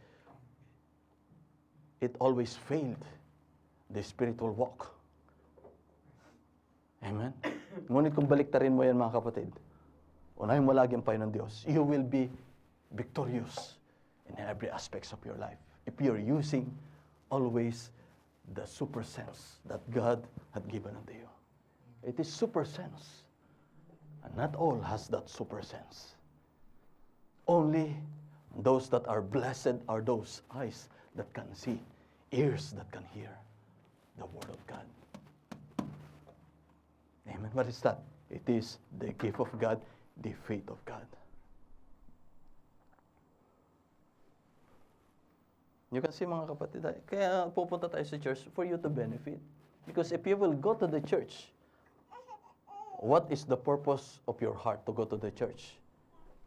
it always failed the spiritual walk. Amen? Ngunit kung baliktarin mo yan, mga kapatid, unahin mo lagi ang Panginoon Diyos, you will be victorious in every aspects of your life. If you're using always the super sense that God had given unto you. It is super sense. And not all has that super sense. Only those that are blessed are those eyes that can see, ears that can hear the Word of God. Amen. What is that? It is the gift of God, the faith of God. You can see, mga kapatid, kaya pupunta tayo sa church for you to benefit. Because if you will go to the church, what is the purpose of your heart to go to the church?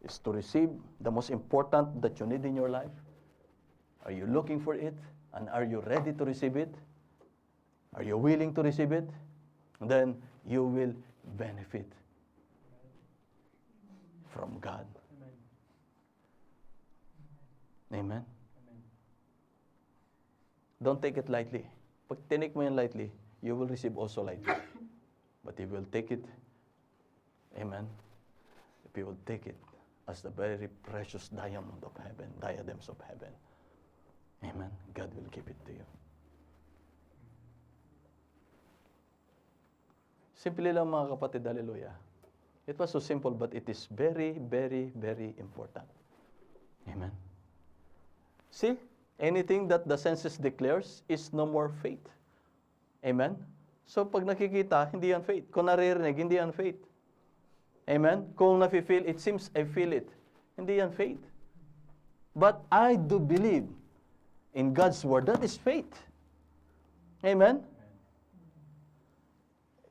Is to receive the most important that you need in your life? Are you looking for it? And are you ready to receive it? Are you willing to receive it? Then you will benefit from God. Amen? Don't take it lightly. Pag tinik mo yan lightly, you will receive also lightly. But if you will take it, amen, if you will take it as the very precious diamond of heaven, diadems of heaven, amen, God will give it to you. Simple lang mga kapatid, hallelujah. It was so simple, but it is very, very, very important. Amen. See, anything that the senses declares is no more faith. Amen? So, pag nakikita, hindi yan faith. Kung naririnig, hindi yan faith. Amen? Kung nafe-feel, it seems I feel it. Hindi yan faith. But I do believe in God's Word. That is faith. Amen?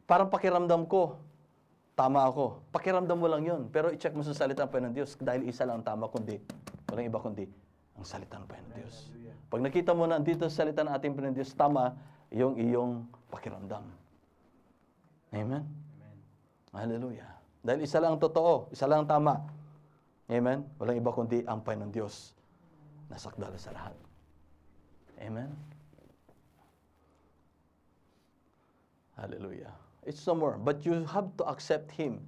Parang pakiramdam ko, tama ako. Pakiramdam mo lang yun. Pero i-check mo sa salita ng Panginoon Diyos dahil isa lang ang tama, kundi, walang iba kundi, ang salita ng Panginoon Diyos. Pag nakita mo na dito sa salita ng ating Panginoon Diyos, tama yung iyong pakiramdam. Amen? Hallelujah. Dahil isa lang ang totoo, isa lang ang tama. Amen? Walang iba kundi ang Panginoon Diyos na sakdala sa lahat. Amen? Hallelujah. It's no more. But you have to accept Him.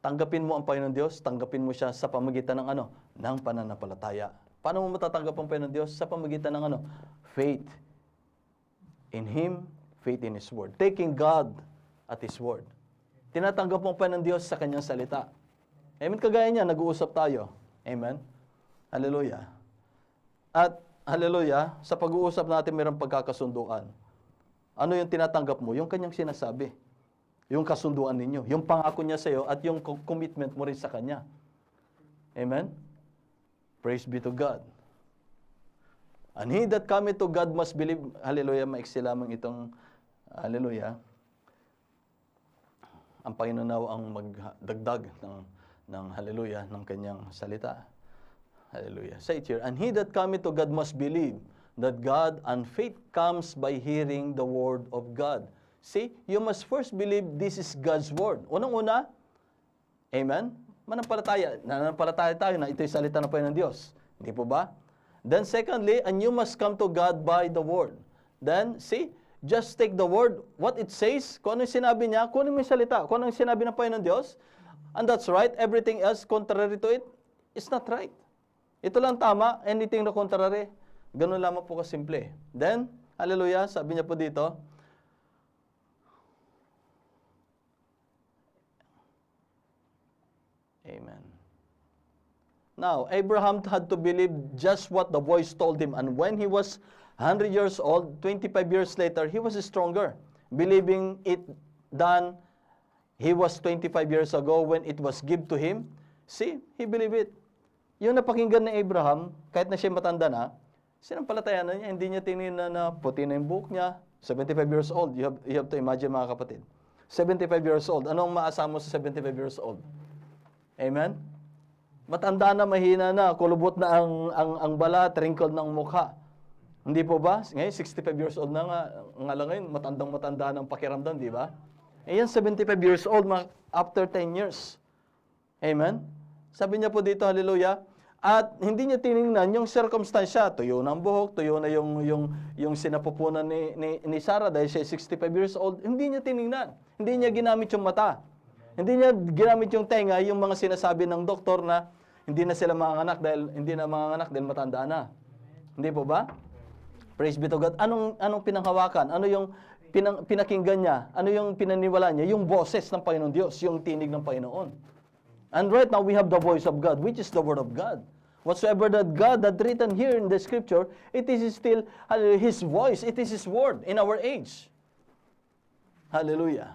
Tanggapin mo ang Panginoon Diyos, tanggapin mo siya sa pamagitan ng ano? Ng pananampalataya. Paano mo matatanggap ang Panginoon Diyos? Sa pamagitan ng ano? Faith in Him, faith in His Word. Taking God at His Word. Tinatanggap mo ang Panginoon Diyos sa Kanyang salita. Amen? Kagaya niya, nag-uusap tayo. Amen? Hallelujah. At, hallelujah, sa pag-uusap natin mayroong pagkakasunduan. Ano yung tinatanggap mo? Yung Kanyang sinasabi. Yung kasunduan ninyo. Yung pangako niya sa iyo at yung commitment mo rin sa Kanya. Amen? Praise be to God. And he that cometh to God must believe. Hallelujah, maiksi lamang itong, hallelujah, ang Panginoon ang magdagdag ng hallelujah, ng Kanyang salita. Hallelujah. Say it here. And he that cometh to God must believe that God, and faith comes by hearing the word of God. See, you must first believe this is God's word. Unang-una, amen? Nananampalataya tayo na ito'y salita ng Panginoon Diyos. Hindi po ba? Then secondly, and you must come to God by the word. Then, see, just take the word, what it says, kung ano yung sinabi niya, kung ano yung salita, kung ano yung sinabi ng Panginoon Diyos, and that's right, everything else contrary to it, is not right. Ito lang tama, anything na contrary, ganun lamang po kasimple. Then, hallelujah, sabi niya po dito, amen. Now, Abraham had to believe just what the voice told him. And when he was 100 years old, 25 years later, he was stronger. Believing it done, he was 25 years ago when it was given to him. See, he believed it. Yung napakinggan ni Abraham, kahit na siya matanda na, sinampalatayan na niya, hindi niya tinignan na puti na yung buhok niya. 75 years old. You have to imagine mga kapatid. 75 years old. Anong maasama mo sa 75 years old? Amen? Matanda na, mahina na, kulubot na ang balat, wrinkled na ang mukha. Hindi po ba? Ngayon, 65 years old na nga lang ngayon, matandang-matanda ng pakiramdam, di ba? Eh yan, 75 years old, after 10 years. Amen? Sabi niya po dito, hallelujah, at hindi niya tinignan yung circumstansya, tuyo ng buhok, tuyo na yung sinapupunan ni Sarah dahil siya 65 years old, hindi niya tinignan. Hindi niya ginamit yung mata. Hindi niya ginamit yung tenga, yung mga sinasabi ng doktor na hindi na sila manganganak dahil matanda na. Hindi po ba? Praise be to God. Anong pinanghawakan? Ano yung pinakinggan niya? Ano yung pinaniwala niya? Yung boses ng Panginoon Diyos, yung tinig ng Panginoon. And right now we have the voice of God, which is the word of God. Whatsoever that God had written here in the scripture, it is still His voice, it is His word in our age. Hallelujah.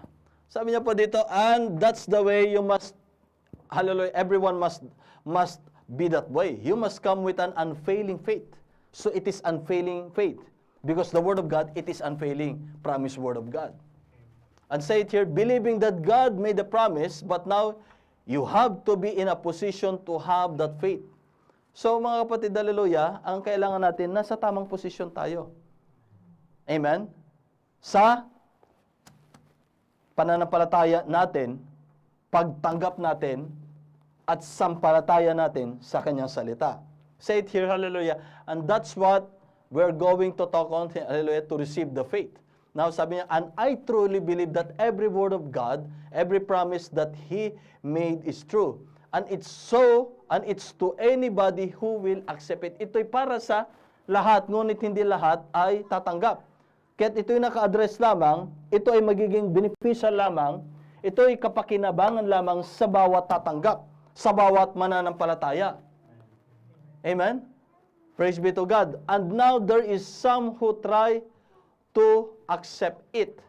Sabi niya po dito, and that's the way you must, hallelujah, everyone must be that way. You must come with an unfailing faith. So it is unfailing faith. Because the word of God, it is unfailing, promised word of God. And say it here, believing that God made the promise, but now you have to be in a position to have that faith. So mga kapatid, hallelujah, ang kailangan natin, nasa tamang posisyon tayo. Amen? Sa pananampalataya natin, pagtanggap natin, at sampalataya natin sa kanyang salita. Say it here, hallelujah. And that's what we're going to talk on, hallelujah, to receive the faith. Now, sabi niya, and I truly believe that every word of God, every promise that He made is true. And it's so, and it's to anybody who will accept it. Ito'y para sa lahat, ngunit hindi lahat ay tatanggap. Kaya't ito'y naka-address lamang, ito ay magiging beneficial lamang, ito'y kapakinabangan lamang sa bawat tatanggap, sa bawat mananampalataya. Amen? Praise be to God. And now there is some who try to accept it.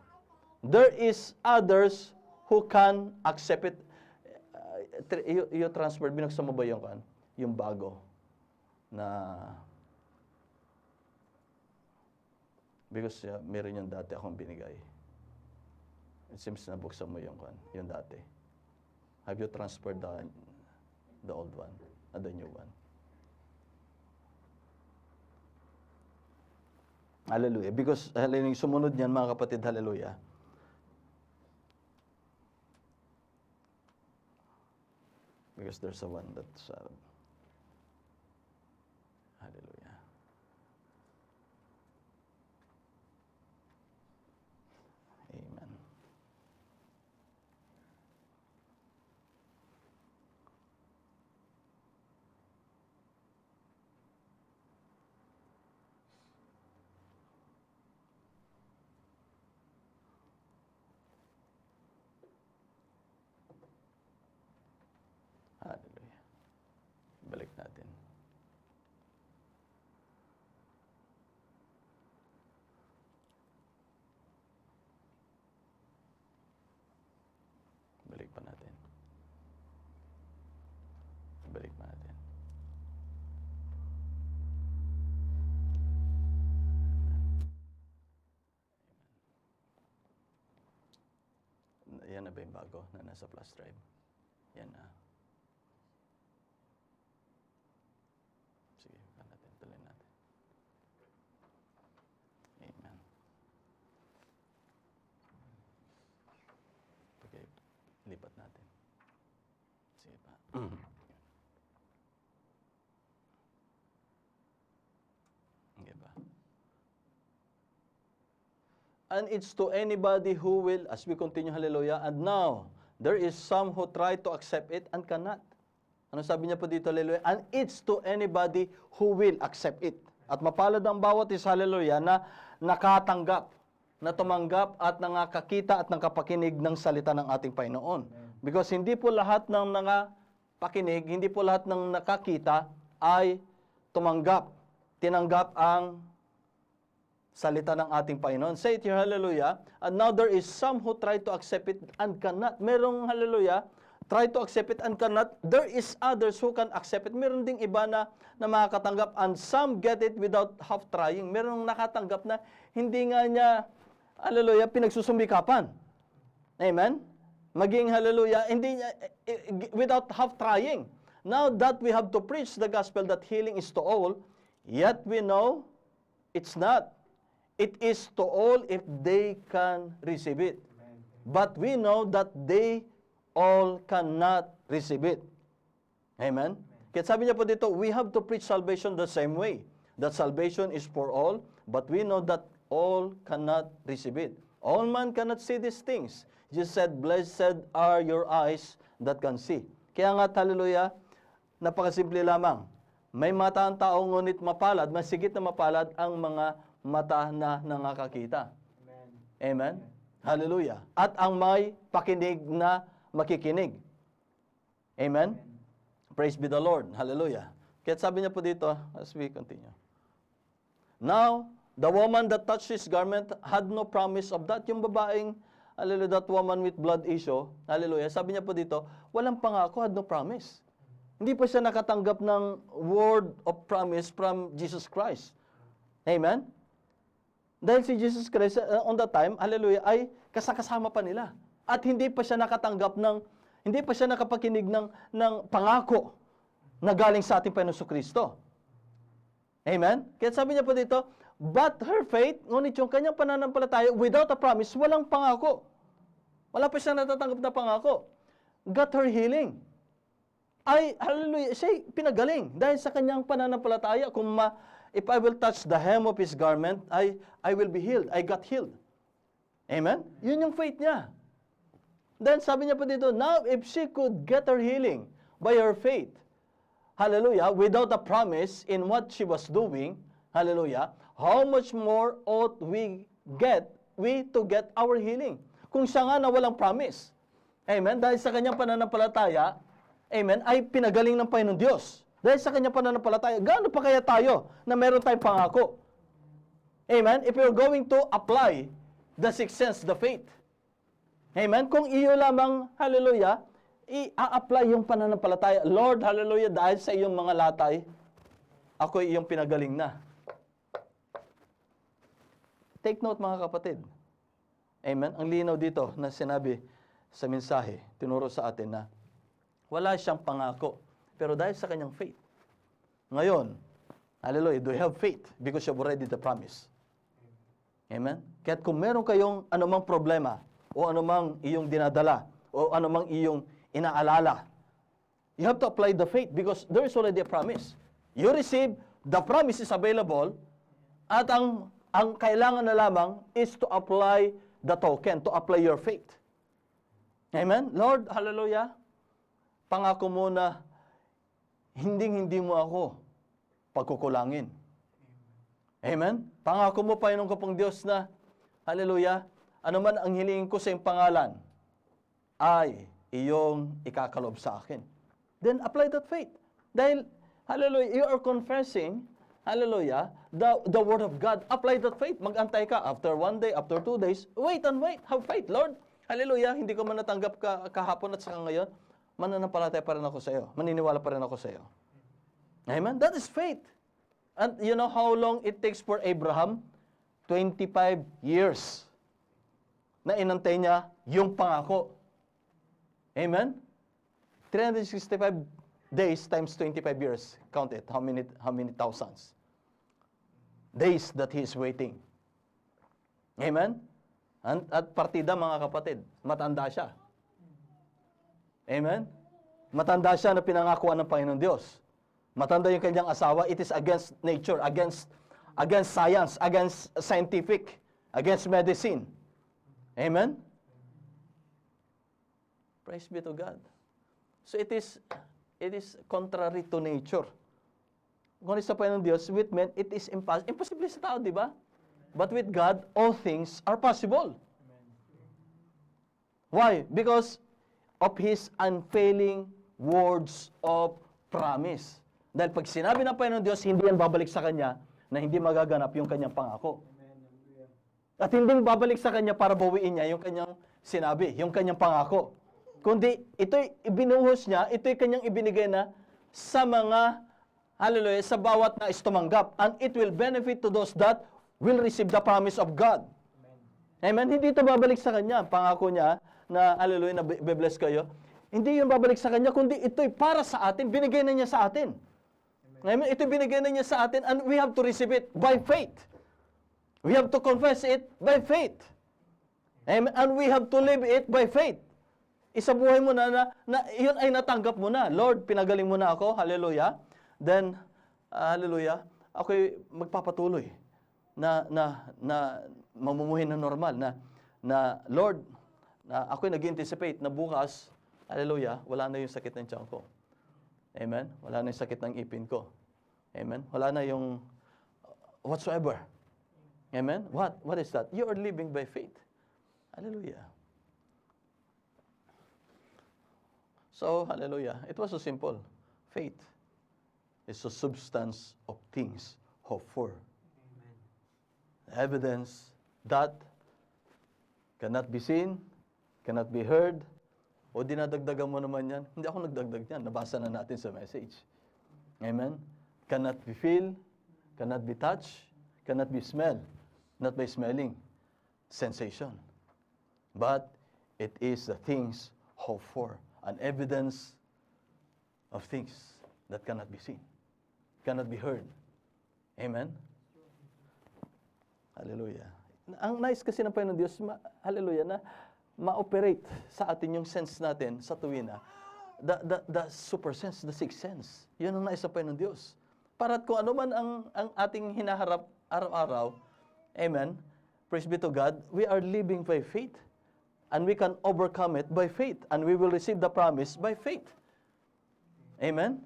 There is others who can accept it. You transfer, binuksan mo ba yung bago na because meron yung dati akong binigay. It seems na buksan mo yung dati. Have you transferred the old one and the new one? Hallelujah. Because hallelujah, sumunod niyan mga kapatid, hallelujah. Because there's a one that's hallelujah. Amen. Hallelujah. Balik natin. Balik pa natin. Balik pa natin. Yan na ba yung bago na nasa flash drive? Yan na. Sige, tuloy natin. Amen. Okay, lipat natin. Sige pa. Okay ba? And it's to anybody who will, as we continue, hallelujah, and now, there is some who try to accept it and cannot. Ano sabi niya po dito, hallelujah? And it's to anybody who will accept it. At mapalad ang bawat isa, hallelujah, na nakatanggap, na tumanggap at nakakita at nakapakinig ng salita ng ating Panginoon. Because hindi po lahat ng nakapakinig, hindi po lahat ng nakakita ay tumanggap, tinanggap ang salita ng ating Panginoon. Say it here, hallelujah. And now there is some who try to accept it and cannot. Merong, hallelujah, try to accept it and cannot. There is others who can accept it. Meron ding iba na makakatanggap, and some get it without half trying. Merong nakatanggap na hindi nga niya, hallelujah, pinagsusumbikapan. Amen? Maging, hallelujah, hindi niya, without half trying. Now that we have to preach the gospel that healing is to all, yet we know it's not. It is to all if they can receive it. But we know that they all cannot receive it. Amen? Kaya sabi niya po dito, we have to preach salvation the same way. That salvation is for all, but we know that all cannot receive it. All man cannot see these things. Jesus said, blessed are your eyes that can see. Kaya nga, hallelujah, napakasimple lamang. May mata ang tao, ngunit mapalad, masigit na mapalad ang mga mata na nakakakita. Amen. Amen? Hallelujah. At ang may pakinig na makikinig. Amen? Praise be the Lord. Hallelujah. Kaya sabi niya po dito, as we continue. Now, the woman that touched his garment had no promise of that. Yung babaeng, hallelujah, that woman with blood issue, hallelujah, sabi niya po dito, walang pangako, had no promise. Hindi pa siya nakatanggap ng word of promise from Jesus Christ. Amen? Dahil si Jesus Christ, on that time, hallelujah, ay kasama pa nila. At hindi pa siya nakatanggap hindi pa siya nakapakinig ng pangako na galing sa ating Panginoon Kristo. Amen? Kaya sabi niya po dito, but her faith, ngunit yung kanyang pananampalataya, without a promise, walang pangako. Wala pa siyang natatanggap na pangako. Got her healing. Ay, hallelujah, siya'y pinagaling. Dahil sa kanyang pananampalataya, if I will touch the hem of his garment, I will be healed. I got healed. Amen? Yun yung faith niya. Then sabi niya pa dito, now if she could get her healing by her faith, hallelujah, without a promise in what she was doing, hallelujah, how much more ought we to get our healing? Kung siya nga na walang promise. Amen? Dahil sa kanyang pananampalataya, amen, ay pinagaling ng Panginoon Diyos. Dahil sa kanyang pananampalataya, gaano pa kaya tayo na meron tayong pangako? Amen? If you're going to apply the sixth sense, the faith. Amen? Kung iyo lamang, hallelujah, i-apply yung pananampalataya. Lord, hallelujah, dahil sa iyong mga latay, ako iyong pinagaling na. Take note mga kapatid. Amen? Ang linaw dito na sinabi sa mensahe, tinuro sa atin na wala siyang pangako, pero dahil sa kanyang faith. Ngayon, hallelujah, do you have faith? Because you have already the promise. Amen? Kaya't kung meron kayong anumang problema, o anumang iyong dinadala, o anumang iyong inaalala, you have to apply the faith because there is already a promise. You receive, the promise is available, at ang kailangan na lamang is to apply the token, to apply your faith. Amen? Lord, hallelujah, pangako mo na hindi mo ako pagkukulangin. Amen? Pangako mo, Panginoon ko pong Diyos na, hallelujah, ano man ang hilingin ko sa iyong pangalan, ay iyong ikakalob sa akin. Then apply that faith. Dahil, hallelujah, you are confessing, hallelujah, the word of God. Apply that faith. Mag-antay ka after 1 day, after 2 days. Wait and wait. Have faith, Lord. Hallelujah, hindi ko man natanggap kahapon at saka ngayon. Mananampalataya pa rin ako sa iyo. Maniniwala pa rin ako sa iyo. Amen? That is faith. And you know how long it takes for Abraham? 25 years na inantay niya yung pangako. Amen? 365 days times 25 years. Count it. How many thousands? Days that he is waiting. Amen? At partida, mga kapatid, matanda siya. Amen? Matanda siya na pinangakuan ng Panginoon Diyos. Matanda yung kanyang asawa. It is against nature, against science, against scientific, against medicine. Amen? Praise be to God. So it is contrary to nature. Kung sa Panginoon Diyos, with men, it is impossible. Impossible sa tao, di ba? But with God, all things are possible. Why? Because of His unfailing words of promise. Dahil pag sinabi ng Panginoon Diyos, hindi yan babalik sa Kanya na hindi magaganap yung Kanyang pangako. At hindi babalik sa Kanya para bawiin niya yung Kanyang sinabi, yung Kanyang pangako. Kundi ito'y ibinuhos niya, ito'y Kanyang ibinigay na sa mga, hallelujah, sa bawat nais tumanggap. And it will benefit to those that will receive the promise of God. Amen? Hindi ito babalik sa Kanya. Pangako niya na, hallelujah, na be-bless kayo. Hindi yun babalik sa Kanya, kundi ito'y para sa atin. Binigay na niya sa atin. Amen? Ito'y binigay na niya sa atin and we have to receive it by faith. We have to confess it by faith. Amen? And we have to live it by faith. Isabuhay mo na yun ay natanggap mo na. Lord, pinagaling mo na ako. Hallelujah. Then, hallelujah, ako'y magpapatuloy na mamumuhin na normal, na Lord, na ako'y nag-anticipate na bukas, hallelujah, wala na yung sakit ng tiyan ko. Amen? Wala na yung sakit ng ipin ko. Amen? Wala na yung whatsoever. Amen? What is that? You are living by faith. Hallelujah. So, hallelujah. It was so simple. Faith is the substance of things hoped for. Evidence that cannot be seen, cannot be heard, o dinadagdagan mo naman yan. Hindi ako nagdagdag yan. Nabasa na natin sa message. Amen? Cannot be feel, cannot be touch, cannot be smell. Not by smelling. Sensation. But it is the things hoped for. An evidence of things that cannot be seen, cannot be heard. Amen? Hallelujah. Ang nice kasi ng Panginoon Diyos, hallelujah, na ma-operate sa atin yung sense natin sa tuwina. The super sense, the sixth sense. Yun ang nais ng Panginoon Diyos. Para kung ano man ang ating hinaharap araw-araw, amen, praise be to God, we are living by faith. And we can overcome it by faith. And we will receive the promise by faith. Amen?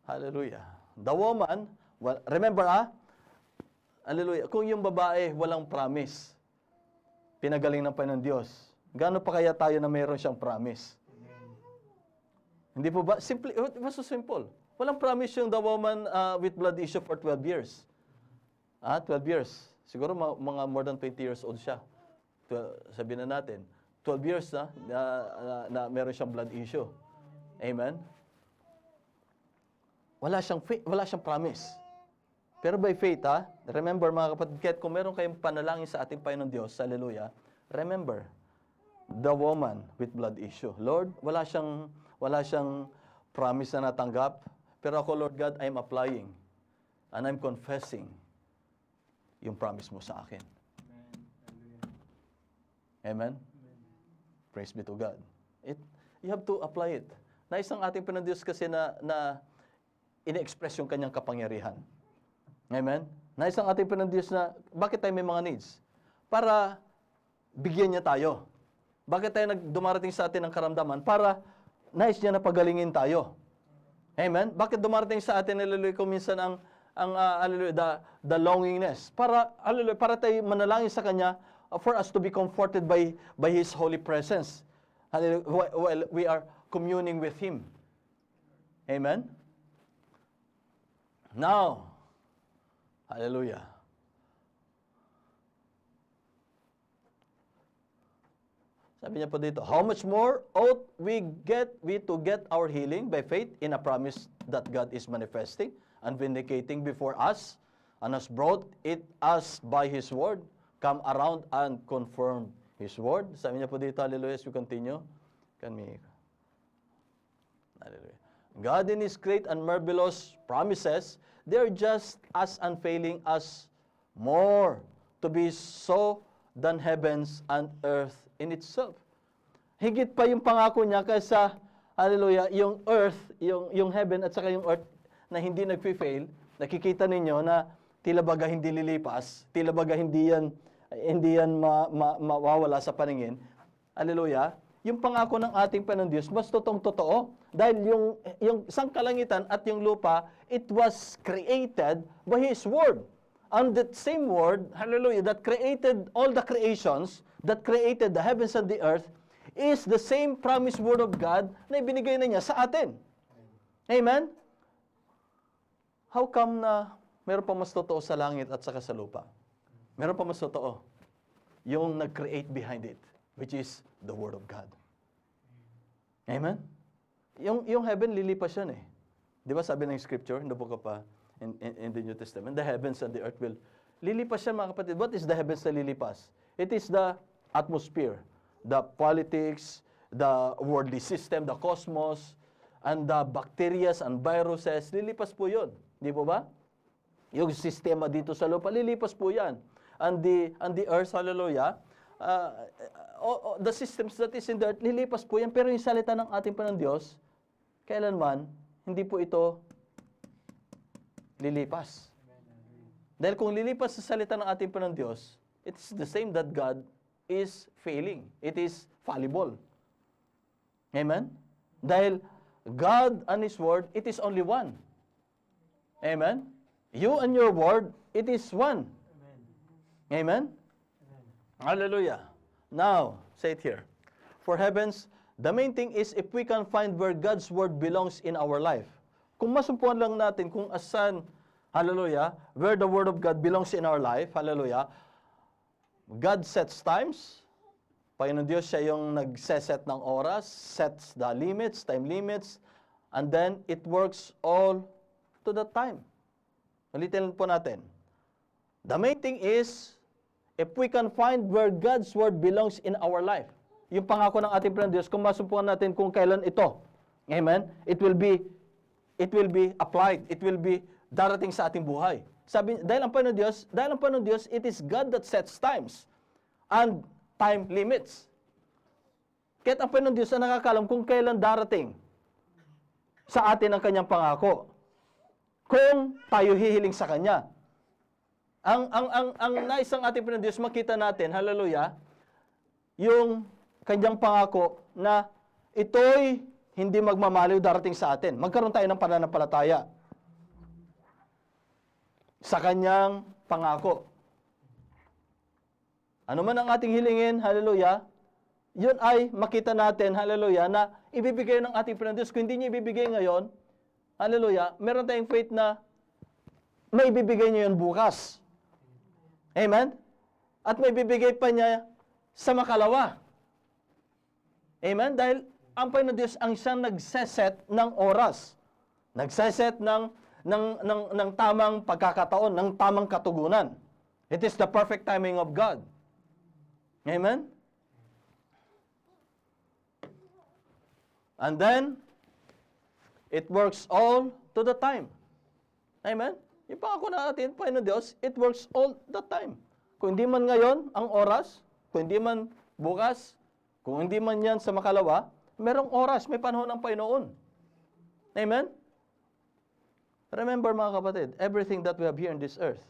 Hallelujah. The woman, well, remember hallelujah, kung yung babae walang promise, pinagaling ng Panginoon Diyos, gaano pa kaya tayo na mayroon siyang promise? Hindi po ba? Simple, it was so simple. Walang promise yung the woman with blood issue for 12 years. 12 years. Siguro mga more than 20 years old siya. Sabihin na natin, 12 years na meron siyang blood issue. Amen? Wala siyang promise. Pero by faith, remember mga kapatid, kung meron kayong panalangin sa ating Panginoon Diyos, hallelujah, remember, the woman with blood issue. Lord, wala siyang promise na natanggap, pero ako, Lord God, I'm applying and I'm confessing yung promise mo sa akin. Amen? Praise be to God. You have to apply it. Nais ang ating Panginoon Diyos kasi na ine-express yung kanyang kapangyarihan. Amen? Nais ang ating Panginoon Diyos na, bakit tayo may mga needs? Para bigyan niya tayo. Bakit tayo dumarating sa atin ng karamdaman? Para nais niya na pagalingin tayo. Amen? Bakit dumarating sa atin, hallelujah, kung minsan hallelujah, the longingness? Para tayo manalangin sa Kanya, for us to be comforted by His holy presence. Hallelujah, while we are communing with Him. Amen? Now, hallelujah. Sabi niya po dito, how much more ought we to get our healing by faith in a promise that God is manifesting and vindicating before us and has brought it us by His word, come around and confirm His word. Sabi niya po dito, hallelujah, as we continue. Hallelujah. God in His great and marvelous promises, they're just as unfailing as more to be so than heavens and earth in itself. Higit pa yung pangako niya kaysa, hallelujah, yung earth, yung heaven at saka yung earth na hindi nagfi-fail. Nakikita ninyo na tila baga hindi lilipas, tila baga hindi yan mawawala sa paningin. Hallelujah. Yung pangako ng ating Panginoon Diyos, mas totoo. Dahil yung sangkalangitan at yung lupa, it was created by His Word. And that same Word, hallelujah, that created all the creations, that created the heavens and the earth, is the same promised Word of God na ibinigay na niya sa atin. Amen? How come na meron pa mas totoo sa langit at saka sa lupa? Meron pa mas totoo. Yung nag-create behind it, which is the Word of God. Amen? Yung heaven, lilipas yan eh. Di ba sabi ng Scripture, in the book of, in the New Testament, the heavens and the earth will, lilipas yan mga kapatid. What is the heavens na lilipas? It is the atmosphere, the politics, the worldly system, the cosmos, and the bacteria and viruses, lilipas po yun. Di po ba? Yung sistema dito sa lupa, lilipas po yan. And the earth, hallelujah, the systems that is in the earth, lilipas po yan. Pero yung salita ng ating Panginoon Diyos, kailanman, hindi po ito lilipas. Dahil kung lilipas sa salita ng ating Panginoon Diyos, it's the same that God is failing. It is fallible. Amen? Dahil God and His Word, it is only one. Amen? You and your Word, it is one. Amen? Hallelujah. Now, say it here. For heavens, the main thing is if we can find where God's Word belongs in our life. Kung masumpuan lang natin kung asan, hallelujah, where the Word of God belongs in our life, hallelujah, God sets times. Panginoon Diyos, siya yung nagseset ng oras, sets the limits, time limits, and then it works all to that time. Ulitin po natin. The main thing is, if we can find where God's Word belongs in our life. Yung pangako ng ating Panginoon Diyos, kung masumpuan natin kung kailan ito. Amen? It will be it will be applied. It will be darating sa ating buhay. Sabi, dahil ang Panginoon Diyos, it is God that sets times and time limits. Kahit ang Panginoon Diyos ang nakakalam kung kailan darating sa atin ang kanyang pangako. Kung tayo hihiling sa Kanya. Ang nais ng ating Panginoon Diyos, makita natin, hallelujah, yung kanyang pangako na ito'y hindi magmamaliw darating sa atin. Magkaroon tayo ng pananampalataya sa kanyang pangako. Ano man ang ating hilingin, hallelujah, yun ay makita natin, hallelujah, na ibibigay ng ating Panginoon Diyos. Kung hindi niya ibibigay ngayon, hallelujah, meron tayong faith na may ibibigay niya yun bukas. Amen? At may ibibigay pa niya sa makalawa. Amen? Dahil ang Panginoon Diyos ang siyang nagseset ng oras. Nagseset ng tamang pagkakataon, ng tamang katugunan. It is the perfect timing of God. Amen? And then, it works all to the time. Amen? Yung pangako natin, Panginoon Diyos, it works all the time. Kung hindi man ngayon ang oras, kung hindi man bukas, kung hindi man yan sa makalawa, merong oras, may panahon ng Panginoon. Amen? Remember mga kapatid, everything that we have here in this earth,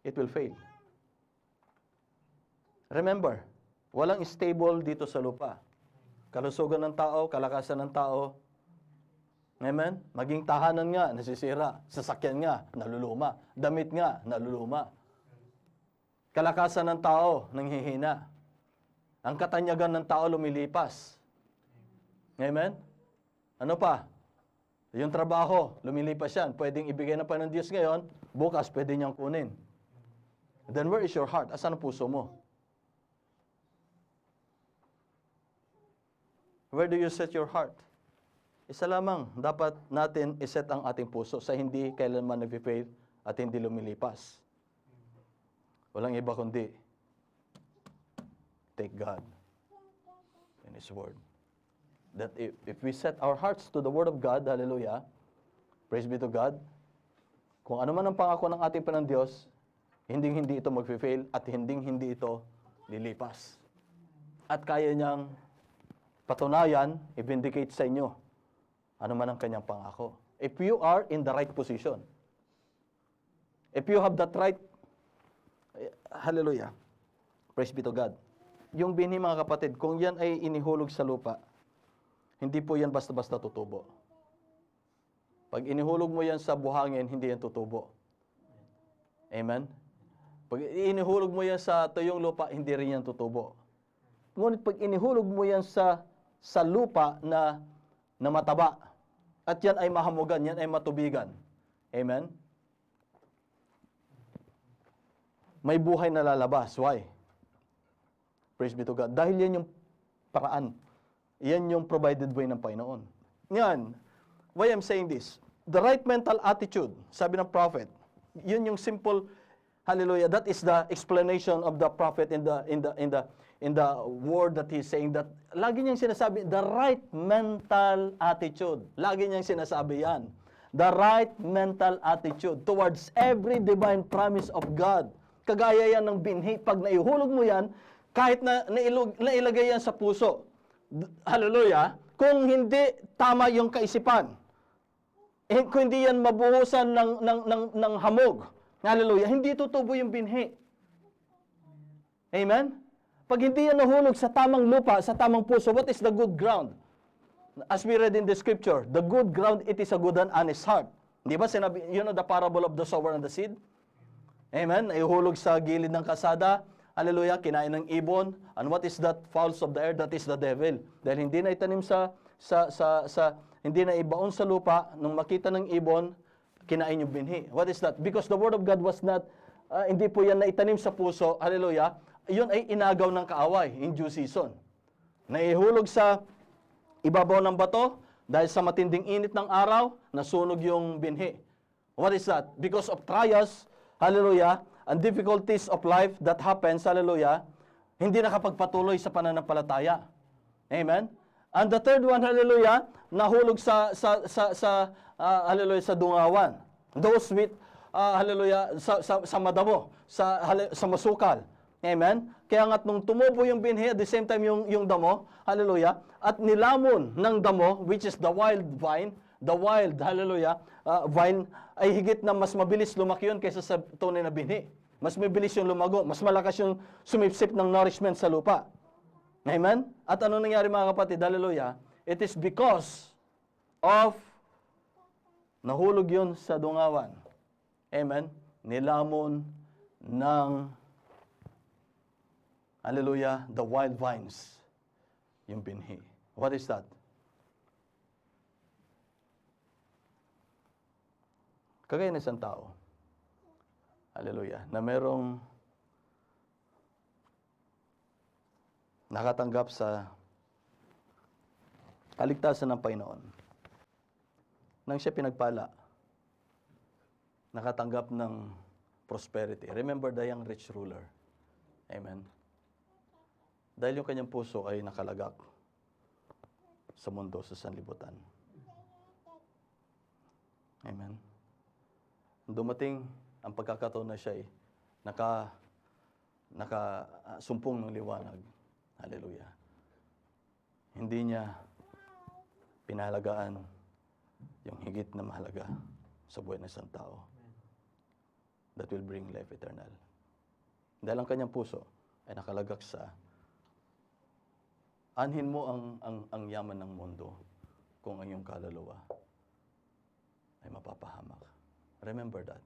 it will fail. Remember, walang stable dito sa lupa. Kalusugan ng tao, kalakasan ng tao. Amen? Maging tahanan nga, nasisira. Sasakyan nga, naluluma. Damit nga, naluluma. Kalakasan ng tao, nanghihina. Ang katanyagan ng tao lumilipas. Amen? Ano pa? Yung trabaho, lumilipas yan. Pwedeng ibigay na pa ng Diyos ngayon, bukas pwede niyang kunin. Then where is your heart? Asan ang puso mo? Where do you set your heart? Isa lamang, dapat natin iset ang ating puso sa hindi kailanman nag-fail at hindi lumilipas. Walang iba kundi, take God and His Word. That if we set our hearts to the Word of God, hallelujah, praise be to God, kung ano man ang pangako ng ating Panginoon Diyos, hindi ito mag-fail at hindi ito lilipas. At kaya niyang patunayan, i-vindicate sa inyo ano man ang kanyang pangako. If you are in the right position, if you have that right, hallelujah, praise be to God. Yung binhi mga kapatid, kung yan ay inihulog sa lupa, hindi po yan basta-basta tutubo. Pag inihulog mo yan sa buhangin, hindi yan tutubo. Amen? Pag inihulog mo yan sa tuyong lupa, hindi rin yan tutubo. Ngunit pag inihulog mo yan sa lupa na mataba, at yan ay mahamugan, yan ay matubigan. Amen? May buhay na lalabas. Why? Praise be to God. Dahil yan yung paraan. Yan yung provided way ng Panginoon. Yan. Why I'm saying this? The right mental attitude, sabi ng prophet, yun yung simple, hallelujah, that is the explanation of the prophet in the word that he's saying, that lagi niyang sinasabi, the right mental attitude. Lagi niyang sinasabi yan. The right mental attitude towards every divine promise of God. Kagaya yan ng binhi. Pag naihulog mo yan, kahit na nailagay yan sa puso, hallelujah, kung hindi tama yung kaisipan, kung hindi yan mabuhusan ng hamog, hallelujah, hindi tutubo yung binhi. Amen? Pag hindi yan nahulog sa tamang lupa, sa tamang puso, what is the good ground? As we read in the scripture, the good ground, it is a good and honest heart. Di ba sinabi, you know the parable of the sower and the seed? Amen? Ihulog sa gilid ng kasada, hallelujah, kinain ng ibon. And what is that? Fowls of the air, that is the devil. Dahil hindi na itanim hindi na ibaon sa lupa, nung makita ng ibon, kinain yung binhi. What is that? Because the word of God was not, hindi po yan naitanim sa puso, hallelujah, yun ay inagaw ng kaaway in due season. Naihulog sa ibabaw ng bato, dahil sa matinding init ng araw, nasunog yung binhi. What is that? Because of trials, hallelujah, and difficulties of life that happens, hallelujah, hindi nakapagpatuloy sa pananampalataya. Amen? And the third one, hallelujah, nahulog hallelujah, sa dungawan. Those with, hallelujah, sa madamo, sa masukal. Amen? Kaya nga't nung tumubo yung binhi, at the same time yung damo, hallelujah, at nilamon ng damo, which is the wild vine, hallelujah, vine, ay higit na mas mabilis lumaki yun kaysa sa tunay na binhi. Mas mabilis yung lumago, mas malakas yung sumipsip ng nourishment sa lupa. Amen? At ano nangyari mga kapatid? Hallelujah. It is because of nahulog yun sa dungawan. Amen? Nilamon ng hallelujah, the wild vines. Yung binhi. What is that? Kagaya ng isang tao. Hallelujah. Na merong nakatanggap sa kaligtasan ng Panginoon. Nang siya pinagpala, nakatanggap ng prosperity. Remember the young rich ruler. Amen. Dahil yung kanyang puso ay nakalagak sa mundo, sa sanlibutan. Amen. Dumating ang pagkakataon na siya ay nakasumpong ng liwanag. Hallelujah. Hindi niya pinahalagaan yung higit na mahalaga sa buhay ng isang tao that will bring life eternal. Dahil ang kanyang puso ay nakalagak sa anhin mo ang yaman ng mundo kung ang iyong kaluluwa ay mapapahamak. Remember that.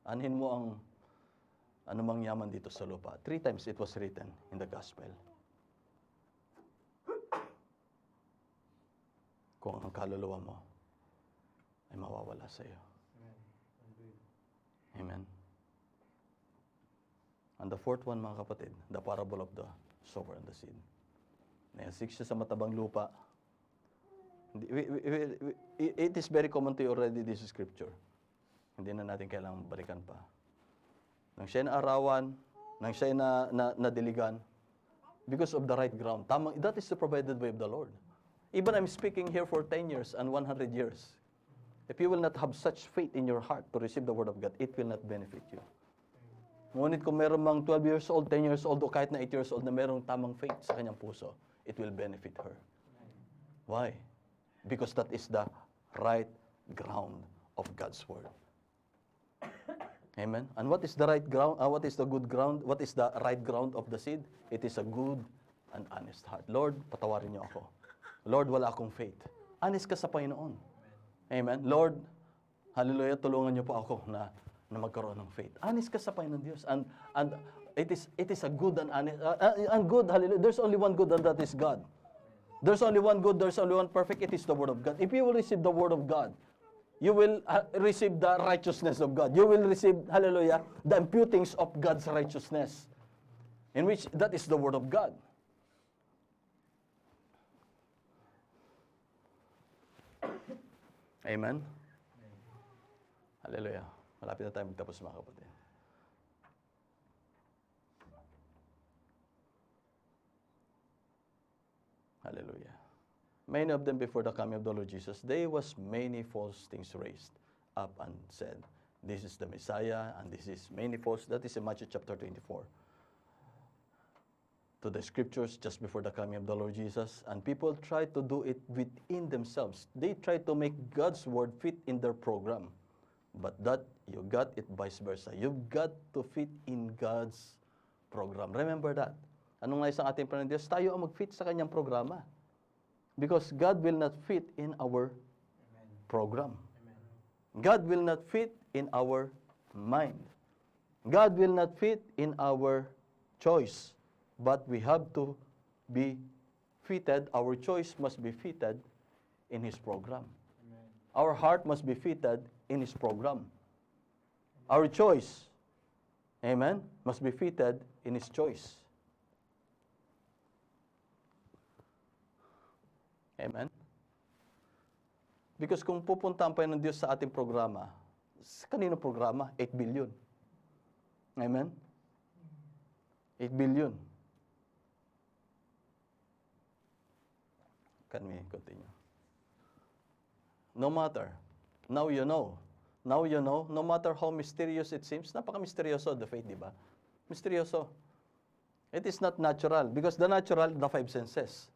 Anhin mo ang anumang yaman dito sa lupa. 3 times it was written in the gospel. Kung ang kaluluwa mo ay mawawala sa iyo. Amen. And the fourth one, mga kapatid, the parable of the sower and the seed. Nayasik siya sa matabang lupa. It is very common to you already, this scripture. Hindi na natin kailangang balikan pa. Nang siya naarawan, nang siya nadiligan, because of the right ground. That is the provided way of the Lord. Even I'm speaking here for 10 years and 100 years. If you will not have such faith in your heart to receive the Word of God, it will not benefit you. Ngunit kung meron mang 12 years old, 10 years old, o kahit na 8 years old na merong tamang faith sa kanyang puso, it will benefit her. Why? Because that is the right ground of God's Word. Amen? And what is the right ground? What is the good ground? What is the right ground of the seed? It is a good and honest heart. Lord, patawarin niyo ako. Lord, wala akong faith. Honest ka sa Panginoon. Amen? Lord, hallelujah, tulungan niyo po ako na magkaroon ng faith. Honest ka sa Panginoon Diyos. And it is a good and honest, and good, hallelujah. There's only one good and that is God. There's only one good, there's only one perfect, it is the Word of God. If you will receive the Word of God, you will receive the righteousness of God. You will receive, hallelujah, the imputings of God's righteousness. In which, that is the Word of God. Amen? Hallelujah. Malapit na tayo magtapos, mga kapatid. Hallelujah. Many of them before the coming of the Lord Jesus, there was many false things raised up and said, this is the Messiah, and this is many false. That is in Matthew chapter 24. To the scriptures just before the coming of the Lord Jesus, and people try to do it within themselves. They try to make God's word fit in their program. But that, you got it vice versa. You've got to fit in God's program. Remember that. Anong nga isang ating Panginoon Diyos? Tayo ang mag-fit sa kanyang programa. Because God will not fit in our program. God will not fit in our mind. God will not fit in our choice. But we have to be fitted. Our choice must be fitted in His program. Our heart must be fitted in His program. Our choice, amen, must be fitted in His choice. Amen? Because kung pupunta ang Panginoon Diyos sa ating programa, sa kanino programa? 8 billion. Amen? 8 billion. Can we continue? No matter. Now you know. Now you know. No matter how mysterious it seems. Napaka-misteryoso, the faith, di ba? Misteryoso. It is not natural. Because the natural, the five senses.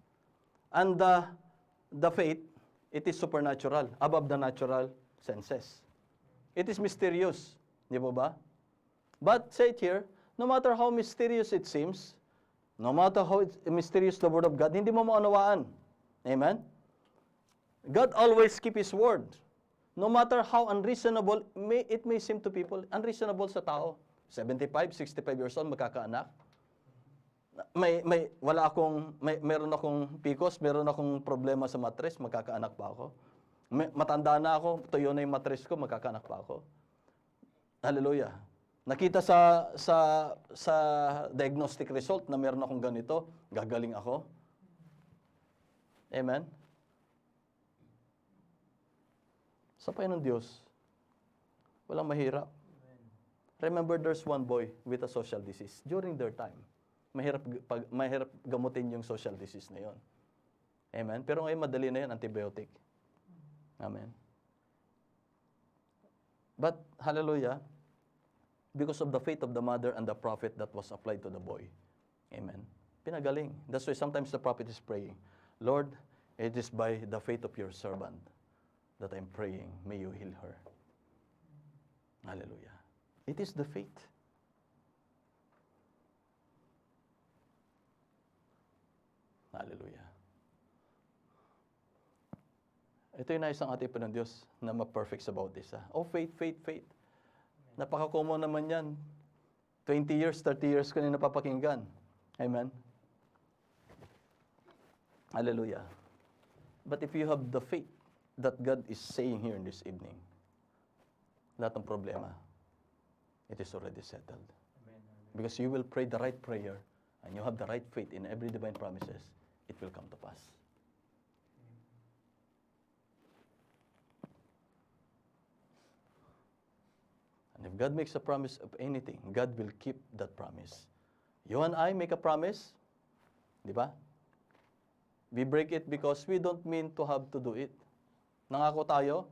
And the faith, it is supernatural. Above the natural senses. It is mysterious. Di ba? But, say it here, no matter how mysterious it seems, no matter how mysterious the Word of God, hindi mo maunawaan. Amen? God always keep His word. No matter how unreasonable it may seem to people, unreasonable sa tao. 75, 65 years old, magkakaanak. Meron akong PCOS, meron akong problema sa mattress, magkakaanak pa ako. Matanda na ako, tuyo na yung mattress ko, magkakaanak pa ako. Hallelujah. Nakita sa diagnostic result na meron akong ganito, gagaling ako. Amen? Sa Panginoon Diyos, walang mahirap. Remember, there's one boy with a social disease. During their time, mahirap gamutin yung social disease na yon. Amen? Pero ngayon, madali na yan, antibiotic. Amen? But, hallelujah, because of the faith of the mother and the prophet that was applied to the boy. Amen? Pinagaling. That's why sometimes the prophet is praying, Lord, it is by the faith of your servant that I'm praying, may you heal her. Hallelujah. It is the faith. Hallelujah. Ito yung naisang ating Panginoon Diyos na ma-perfect sa bawat isa. Oh, faith, faith, faith. Napaka-common naman yan. 20 years, 30 years ko na napapakinggan. Amen? Hallelujah. But if you have the faith that God is saying here in this evening, lahat ng problema, it is already settled. Amen. Because you will pray the right prayer and you have the right faith in every divine promises, it will come to pass. And if God makes a promise of anything, God will keep that promise. You and I make a promise, di ba? We break it because we don't mean to have to do it. Nangako tayo,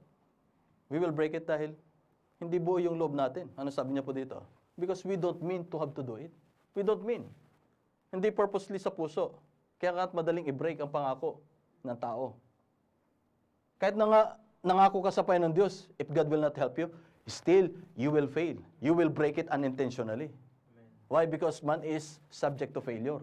we will break it dahil hindi buo yung loob natin. Ano sabi niya po dito? Because we don't mean to have to do it. We don't mean. Hindi purposely sa puso. Kaya kahit madaling i-break ang pangako ng tao. Kahit nangako ka sa Panginoon Diyos, if God will not help you, still, you will fail. You will break it unintentionally. Amen. Why? Because man is subject to failure.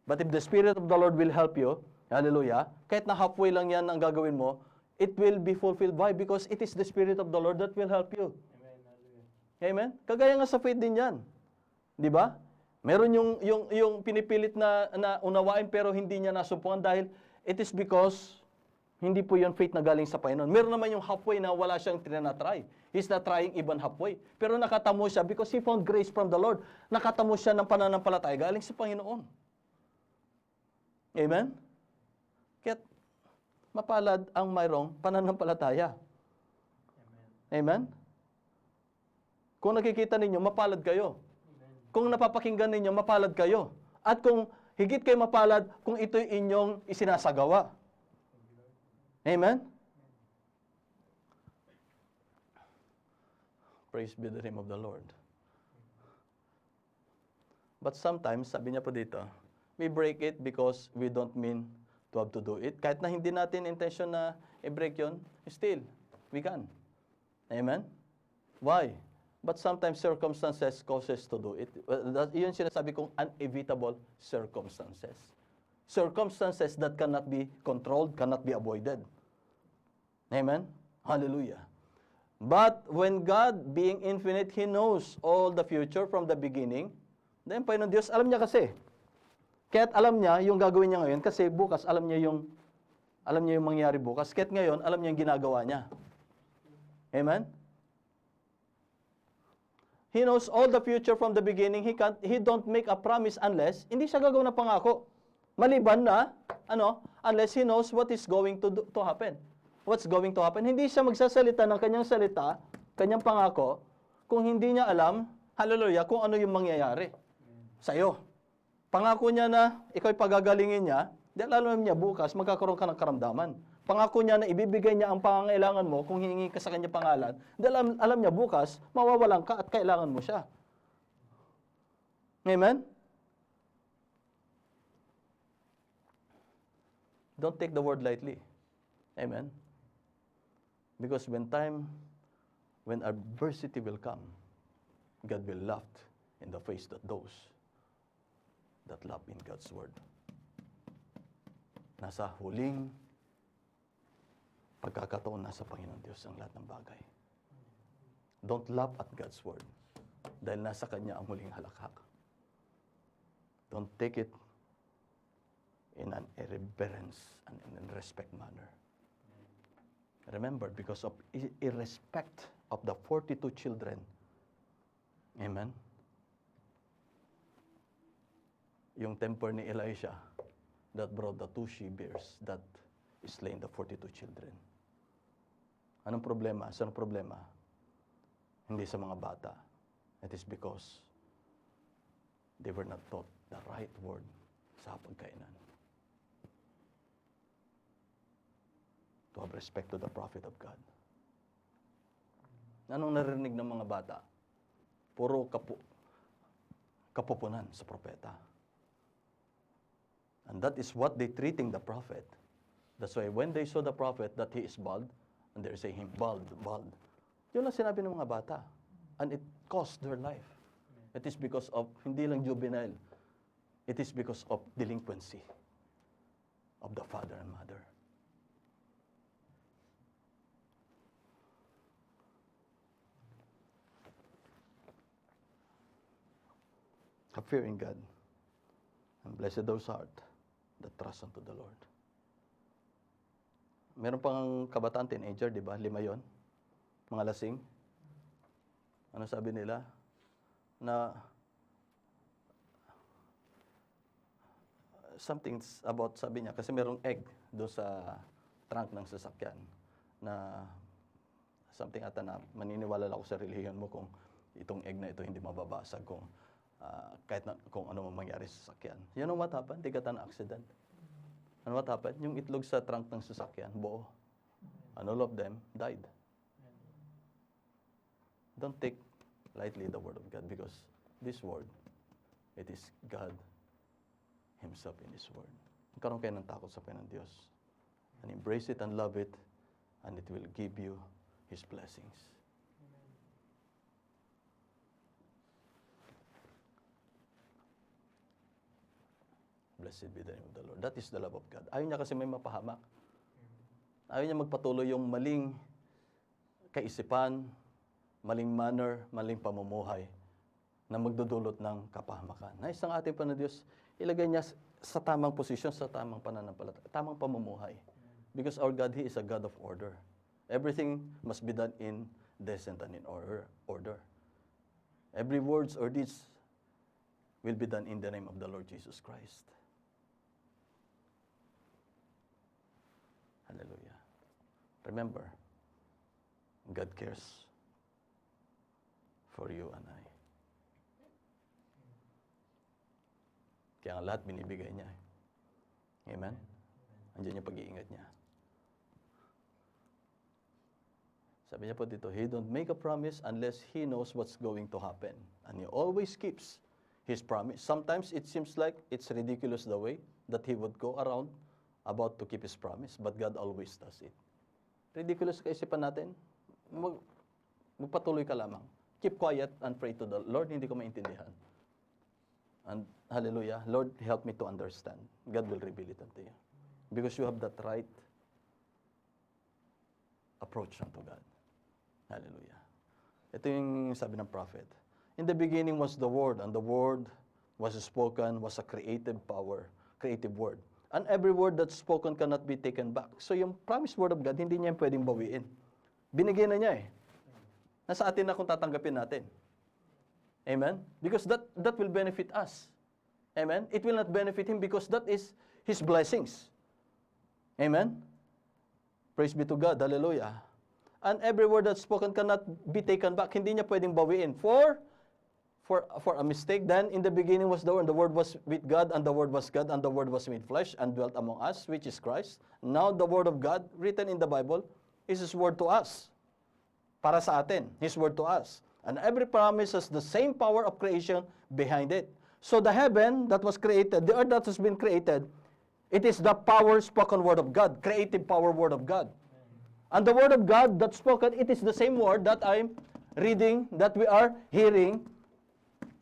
But if the Spirit of the Lord will help you, hallelujah, kahit na halfway lang yan ang gagawin mo, it will be fulfilled. Why? Because it is the Spirit of the Lord that will help you. Amen. Hallelujah. Amen? Kagaya nga sa faith din yan. Di ba? Meron yung pinipilit na unawain pero hindi niya nasumpungan dahil it is because hindi po yung faith na galing sa Panginoon. Meron naman yung halfway na wala siyang tinatry. He's not trying even halfway. Pero nakatamo siya because he found grace from the Lord. Nakatamo siya ng pananampalataya galing sa Panginoon. Amen? Kaya mapalad ang mayroong pananampalataya. Amen. Amen? Kung nakikita ninyo, mapalad kayo. Amen. Kung napapakinggan ninyo, mapalad kayo. At kung higit kayo mapalad, kung ito'y inyong isinasagawa. Amen? Praise be the name of the Lord. But sometimes, sabi niya po dito, we break it because we don't mean to have to do it. Kahit na hindi natin intention na i-break yun, still, we can. Amen? Why? But sometimes circumstances causes to do it. Yun sinasabi kong unevitable circumstances. Circumstances that cannot be controlled, cannot be avoided. Amen? Hallelujah. But when God, being infinite, He knows all the future from the beginning. Then, Panginoon Diyos, alam niya kasi. Kaya't alam niya yung gagawin niya ngayon kasi bukas alam niya yung mangyayari bukas. Kaya't ngayon, alam niya yung ginagawa niya. Amen? He knows all the future from the beginning. He don't make a promise unless hindi siya gagawin ng pangako. Maliban na, unless He knows what is going to happen. What's going to happen? Hindi siya magsasalita ng kanyang salita, kanyang pangako, kung hindi niya alam, hallelujah, kung ano yung mangyayari sa'yo. Pangako niya na ikaw'y pagagalingin niya, Dahil alam niya bukas, magkakaroon ka ng karamdaman. Pangako niya na ibibigay niya ang pangangailangan mo kung hihingi ka sa kanya pangalan. Dahil alam niya bukas, mawawalan ka at kailangan mo siya. Amen? Don't take the word lightly. Amen? Because when adversity will come, God will laugh in the face of those that laugh in God's word. Nasa huling pagkakataon nasa Panginoon Diyos ang lahat ng bagay. Don't laugh at God's word dahil nasa Kanya ang huling halakhak. Don't take it in an irreverence and in a respect manner. Remember, because of irrespect of the 42 children, amen, yung temper ni Elisha that brought the 2 she-bears that slain the 42 children. Anong problema? Saan ang problema? Hindi sa mga bata. It is because they were not taught the right word sa pagkainan. To have respect to the prophet of God. Anong narinig ng mga bata? Puro kapupunan sa propeta. And that is what they treating the prophet. That's why when they saw the prophet that he is bald, and they're saying him, bald, bald. Yun ang sinabi ng mga bata. And it cost their life. It is because of, hindi lang juvenile, it is because of delinquency of the father and mother. Have fear in God, and blessed those heart that trust unto the Lord. Meron pang kabataan, teenager, di ba? 5 yon. Mga lasing. Ano sabi nila? Na something about, sabi niya, kasi merong egg doon sa trunk ng sasakyan na something ata na maniniwala lang ako sa relihiyon mo kung itong egg na ito hindi mababasag kung kahit na, kung ano mangyari sa sasakyan. You know what happened? They got an accident. And what happened? Yung itlog sa trunk ng sasakyan, buo. And all of them died. Don't take lightly the word of God because this word, it is God Himself in His word. Magkaroon kayo ng takot sa Panginoon Diyos. And embrace it and love it, and it will give you His blessings. Blessed be the name of the Lord. That is the love of God. Ayaw niya kasi may mapahamak. Ayaw niya magpatuloy yung maling kaisipan, maling manner, maling pamumuhay na magdudulot ng kapahamakan. Nais ng ating Panginoon Diyos, ilagay niya sa tamang posisyon, sa tamang pananampalataya, tamang pamumuhay. Because our God, He is a God of order. Everything must be done in decent and in order. Every words or deeds will be done in the name of the Lord Jesus Christ. Hallelujah. Remember, God cares for you and I. Kaya ang lahat binibigay niya. Amen? Andiyan yung pag-iingat niya. Sabi niya po dito, He don't make a promise unless He knows what's going to happen. And He always keeps His promise. Sometimes it seems like it's ridiculous the way that He would go around about to keep His promise, but God always does it. Ridiculous kaisipan natin, magpatuloy ka lamang. Keep quiet and pray to the Lord, hindi ko maintindihan. And hallelujah, Lord, help me to understand. God will reveal it unto you. Because you have that right approach unto God. Hallelujah. Ito yung sabi ng prophet. In the beginning was the Word, and the Word was spoken, was a creative power, creative word. And every word that's spoken cannot be taken back. So yung promised word of God, hindi niya pwedeng bawiin. Binigay na niya eh. Nasa atin na kung tatanggapin natin. Amen? Because that will benefit us. Amen? It will not benefit Him because that is His blessings. Amen? Praise be to God. Hallelujah. And every word that's spoken cannot be taken back. Hindi niya pwedeng bawiin. For for a mistake. Then in the beginning was the Word, and the Word was with God, and the Word was God, and the Word was made flesh and dwelt among us, which is Christ. Now the Word of God, written in the Bible, is His Word to us. Para sa atin, His Word to us. And every promise has the same power of creation behind it. So the heaven that was created, the earth that has been created, it is the power spoken Word of God, creative power Word of God. And the Word of God that's spoken, it is the same Word that I'm reading, that we are hearing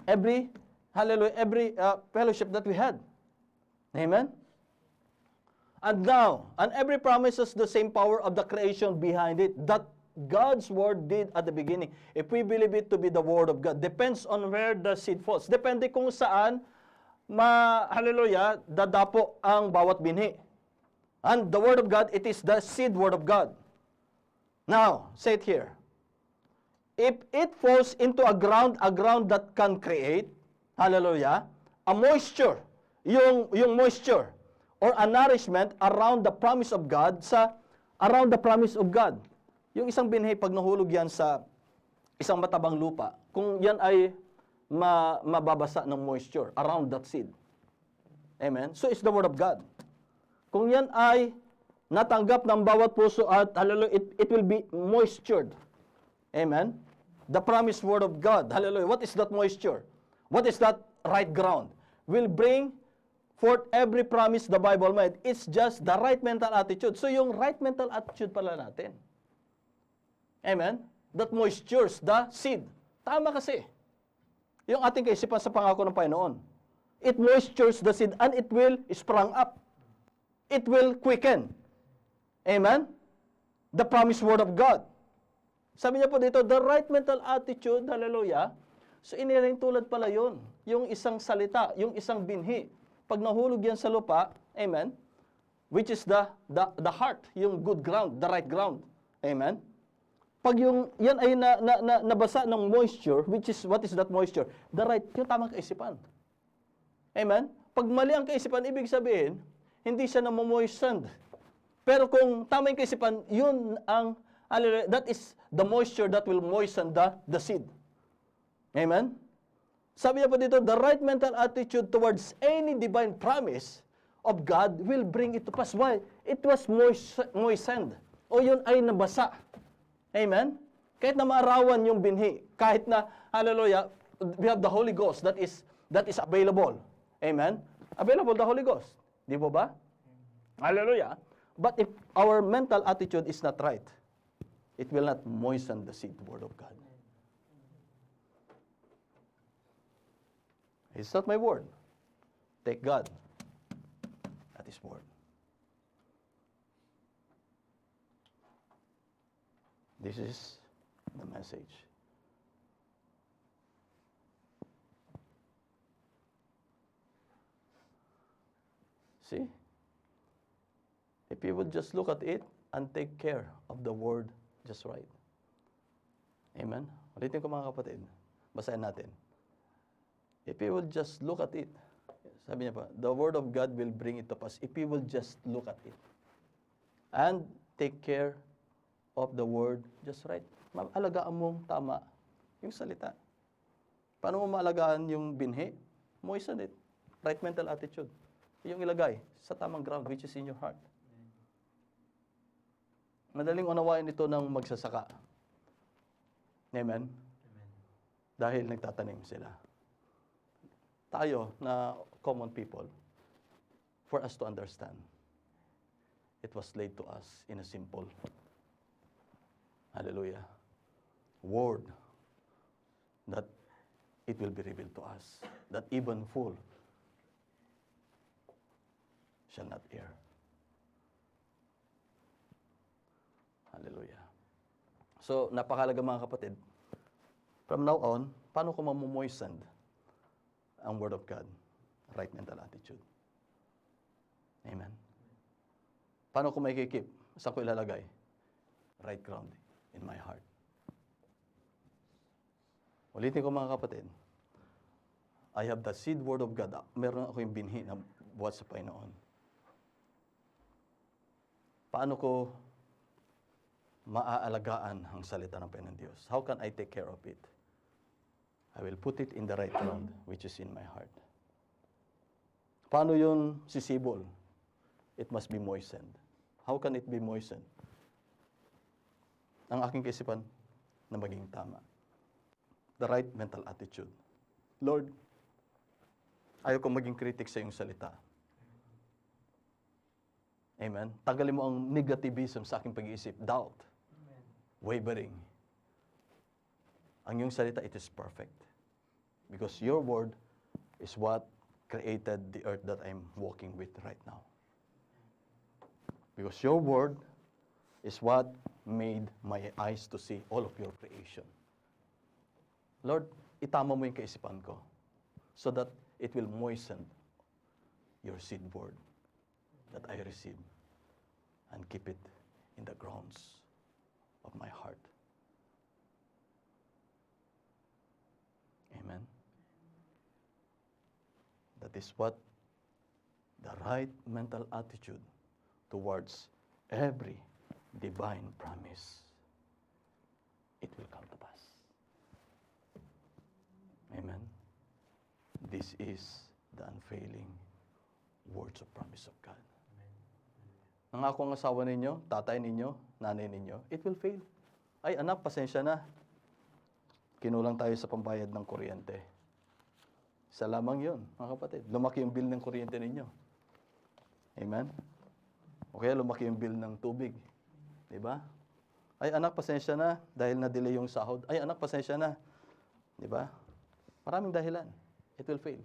every, hallelujah, every fellowship that we had. Amen? And now, and every promise has the same power of the creation behind it, that God's Word did at the beginning. If we believe it to be the Word of God, depends on where the seed falls. Depende kung saan, hallelujah, dadapo ang bawat binhi. And the Word of God, it is the seed Word of God. Now, say it here. If it falls into a ground that can create, hallelujah, a moisture, yung moisture, or a nourishment around the promise of God, around the promise of God. Yung isang binhi, pag nahulog yan sa isang matabang lupa, kung yan ay mababasa ng moisture around that seed. Amen? So it's the Word of God. Kung yan ay natanggap ng bawat puso at hallelujah, it will be moistured. Amen? The promised Word of God. Hallelujah. What is that moisture? What is that right ground? Will bring forth every promise the Bible made. It's just the right mental attitude. So yung right mental attitude pala natin. Amen? That moistures the seed. Tama kasi. Yung ating kaisipan sa pangako ng Panginoon. It moistures the seed and it will sprang up. It will quicken. Amen? The promised Word of God. Sabi niya po dito, the right mental attitude, hallelujah. So iniring tulad pala yun. Yung isang salita, yung isang binhi. Pag nahulog yan sa lupa, amen, which is the heart, yung good ground, the right ground. Amen? Pag yan ay nabasa ng moisture, which is, what is that moisture? The right, yung tamang kaisipan. Amen? Pag mali ang kaisipan, ibig sabihin, hindi siya na-moistened. Pero kung tama yung kaisipan, yun ang, that is the moisture that will moisten the seed. Amen? Sabi niya pa dito, the right mental attitude towards any divine promise of God will bring it to pass. Why? It was moistened. O yun ay nabasa. Amen? Kahit na maarawan yung binhi, kahit na, hallelujah, we have the Holy Ghost that is available. Amen? Available the Holy Ghost. Di po ba? Hallelujah. But if our mental attitude is not right, it will not moisten the seed Word of God. It's not my word. Take God at His word. This is the message. See? If you would just look at it and take care of the word just right. Amen? Ulitin ko mga kapatid. Basahin natin. If you will just look at it, sabi niya pa, the word of God will bring it to pass. If you will just look at it and take care of the word just right. Alagaan mong tama yung salita. Paano mo maalagaan yung binhi? Moisten it. Right mental attitude. Yung ilagay sa tamang ground, which is in your heart. Madaling unawain ito ng magsasaka. Amen? Dahil nagtatanim sila. Tayo na common people, for us to understand, it was laid to us in a simple, hallelujah, word that it will be revealed to us, that even fool shall not err. Hallelujah. So, napakalaga mga kapatid. From now on, paano ko mamumoisten ang Word of God? Right mental attitude. Amen. Paano ko makikip? Saan ko ilalagay? Right ground in my heart. Ulitin ko mga kapatid. I have the seed Word of God. Meron ako yung binhi na buhat sa Panginoon. Paano ko maaalagaan ang salita ng Panginoon Diyos? How can I take care of it? I will put it in the right ground, which is in my heart. Paano yun sisibol? It must be moistened. How can it be moistened? Ang aking kaisipan na maging tama. The right mental attitude. Lord, ayaw ko maging critic sa iyong salita. Amen. Tanggalin mo ang negativism sa aking pag-iisip, doubt, wavering. Ang iyong salita, it is perfect. Because your word is what created the earth that I'm walking with right now. Because your word is what made my eyes to see all of your creation. Lord, itama mo yung kaisipan ko so that it will moisten your seed word that I receive and keep it in the grounds of my heart. Amen. That is what the right mental attitude towards every divine promise. It will come to pass. Amen. This is the unfailing words of promise of God. Nangako ang asawa ninyo, tatay ninyo, nanay ninyo, it will fail. Ay anak, pasensya na. Kinulang tayo sa pambayad ng kuryente. Isa lamang yun, mga kapatid. Lumaki yung bill ng kuryente ninyo. Amen? O kaya lumaki yung bill ng tubig. Diba? Ay anak, pasensya na dahil na-delay yung sahod. Ay anak, pasensya na. Diba? Maraming dahilan. It will fail.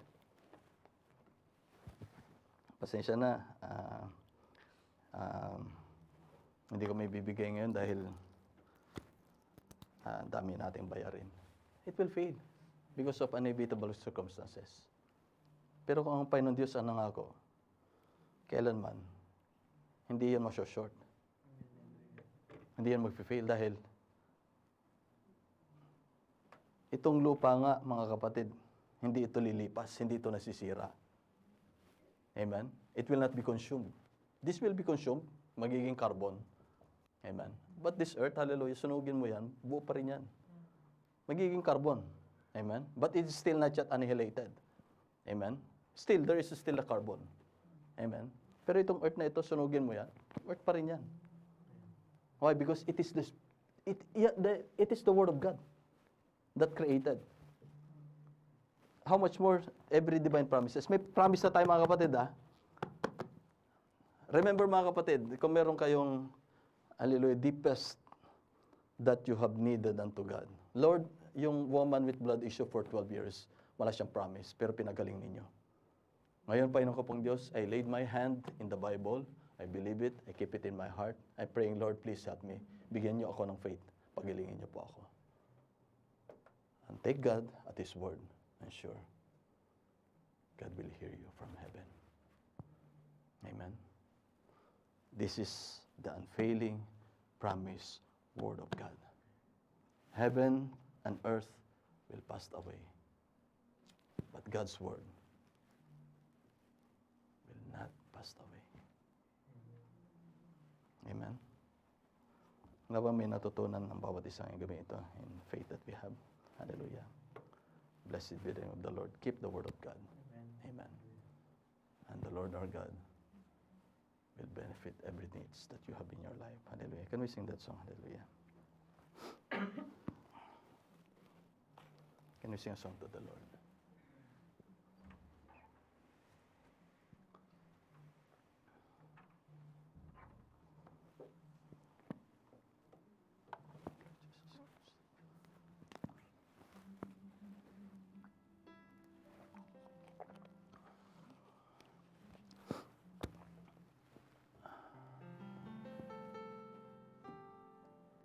Pasensya na. Hindi ko may bibigay ngayon dahil dami nating bayarin. It will fail because of inevitable circumstances. Pero kung ang Panginoon Diyos ang nangako, kailanman, hindi yan masyo-short. Hindi yan mag-fail dahil itong lupa nga, mga kapatid, hindi ito lilipas, hindi ito nasisira. Amen? It will not be consumed. This will be consumed, magiging carbon. Amen? But this earth, hallelujah, sunugin mo yan, buo pa rin yan. Magiging carbon. Amen? But it's still not yet annihilated. Amen? Still, there is still a carbon. Amen? Pero itong earth na ito, sunugin mo yan, earth pa rin yan. Why? Because it is the Word of God that created. How much more every divine promises? May promise na tayo mga kapatid, ha? Remember mga kapatid, kung meron kayong, hallelujah, deepest that you have needed unto God. Lord, yung woman with blood issue for 12 years, wala siyang promise, pero pinagaling ninyo. Ngayon, Panginoon ko pong Diyos, I laid my hand in the Bible, I believe it, I keep it in my heart, I'm praying, Lord, please help me. Bigyan niyo ako ng faith, pagilingin niyo po ako. And take God at His word, and sure, God will hear you from heaven. Amen. This is the unfailing promise word of God. Heaven and earth will pass away, but God's word will not pass away. Amen. Nawa may natutunan ng bawat isang gabi ito in faith that we have. Hallelujah. Blessed be the name of the Lord. Keep the word of God. Amen. And the Lord our God will benefit every needs that you have in your life. Hallelujah. Can we sing that song? Hallelujah. Can we sing a song to the Lord?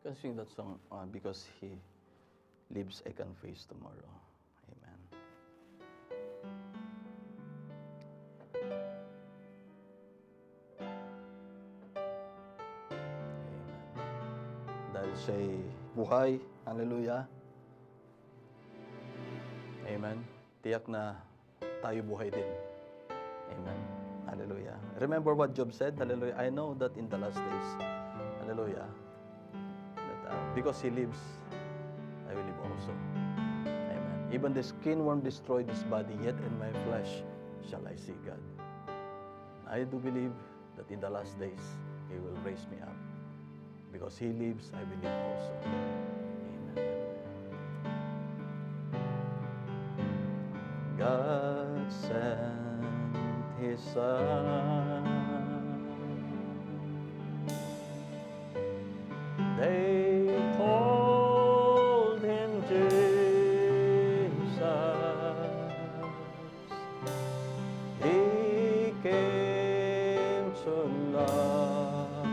Can sing that song because He lives, I can face tomorrow. Amen. Amen. Dahil siya'y buhay, hallelujah. Amen. Tiyak na tayo buhay din. Amen. Hallelujah. Remember what Job said? Hallelujah. I know that in the last days, hallelujah, that because He lives, I will live also. Amen. Even the skin won't destroy this body, yet in my flesh shall I see God. I do believe that in the last days, He will raise me up. Because He lives, I believe also. Amen. God sent His Son. They called Him Jesus. He came to love,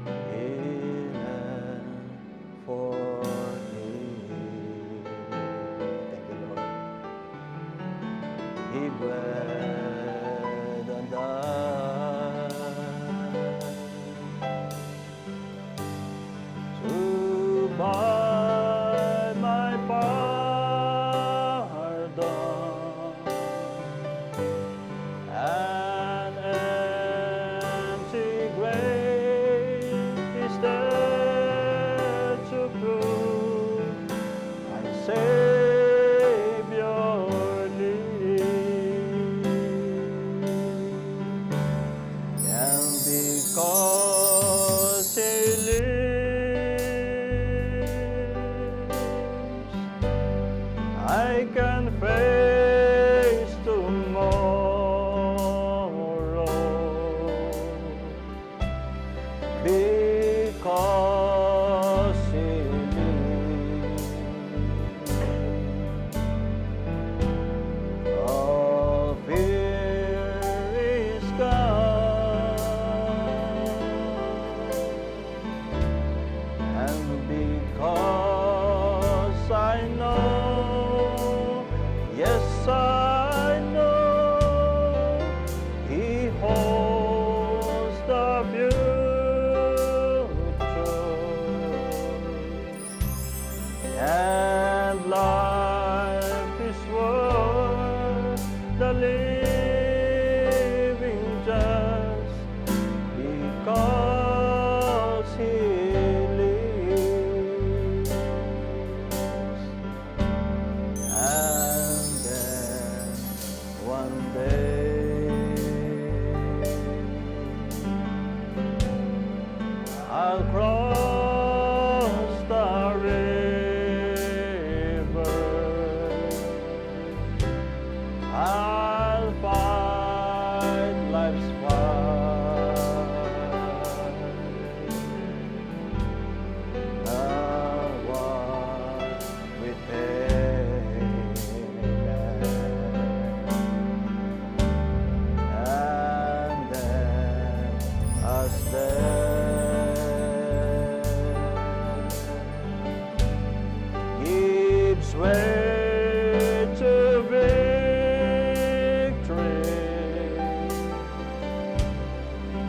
heal and forgive. Thank you, Lord. He bled and died to buy my pardon. An empty grave is there to prove my Savior lives. And because He lives, I can face tomorrow. Because He lives, all fear is gone. And because I know, yes I know, He holds the future. And life is worth the living just because He lives. And then one day I'll cross the river. I'll fight life's fight. Now walk with Him. And then as death gives way to victory,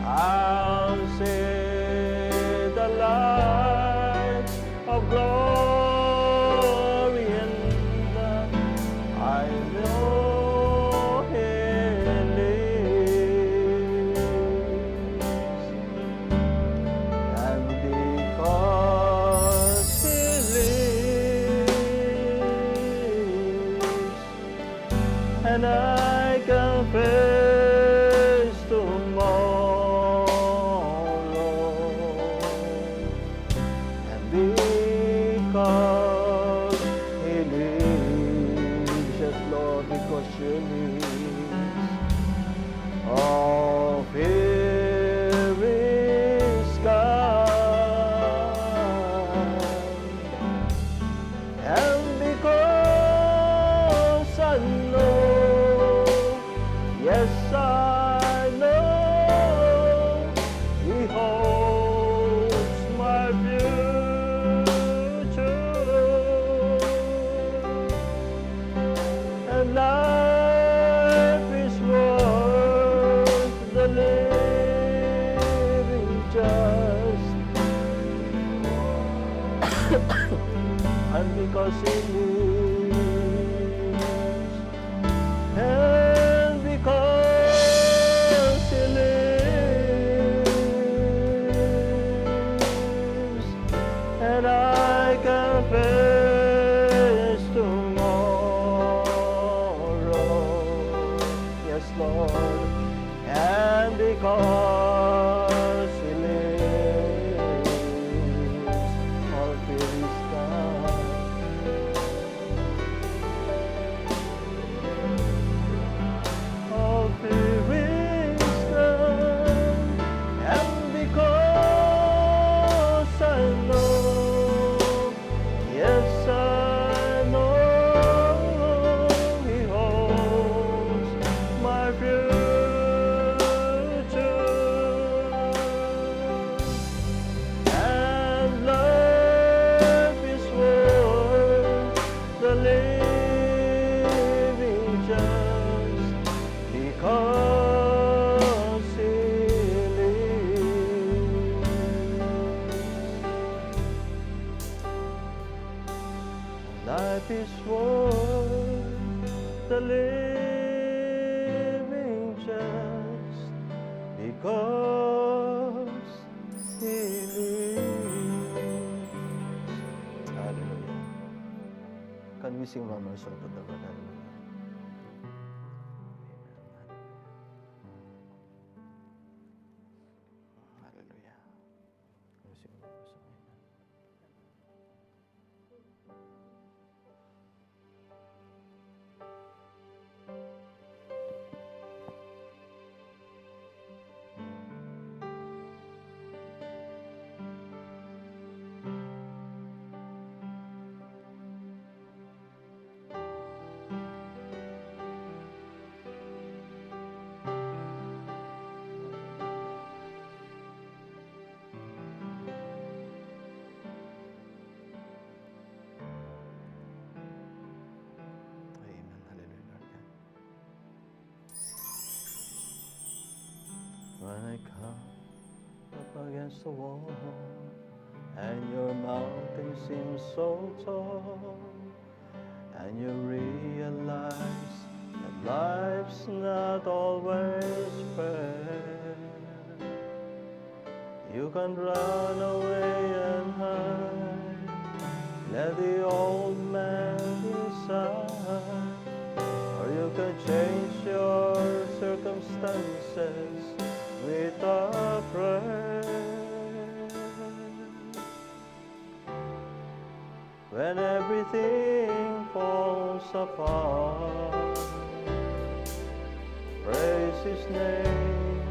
I'll see the light of glory, and I know He lives. And because He lives, and I can face tomorrow. And because He lives, yes Lord, because You lives, all fear is gone. And because I know, yes I know, He holds my future. And life is worth the living just. And because He lives, and because He lives, and I can life is worth the living just because He lives. Hallelujah. Can we sing one more song to the Lord? Hallelujah. Hallelujah. Can we sing one more song? Amen. Hallelujah, Lord God. When I come up against the wall and your mountain seems so tall, and you realize that life's not always fair, you can run away and hide, let the old man decide, or you can change your circumstances with a prayer. When everything falls apart, praise His name.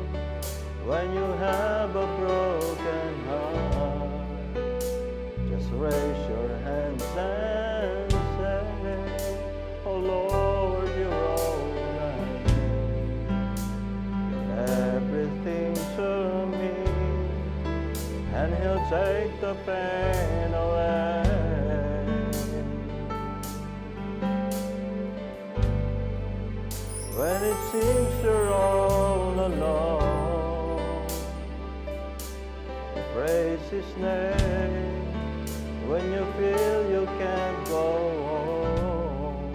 When you have a broken heart, just raise your hands and say, oh Lord, you're all I need. You're everything to me, and He'll take the pain away. When it seems you're all alone, praise His name. When you feel you can't go on,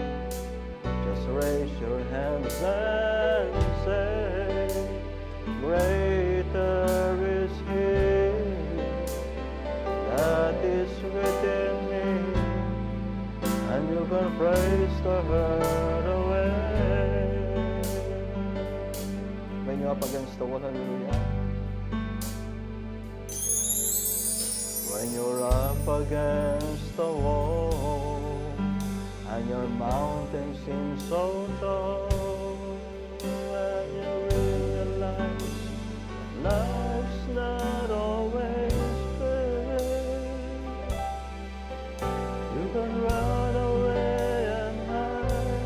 just raise your hands and say, greater is He that is within me, and you can praise the hurt away. When you're up against the wall, hallelujah. When you're up against the wall and your mountain seems so tall, and you realize life's not always fair, you can run away and hide,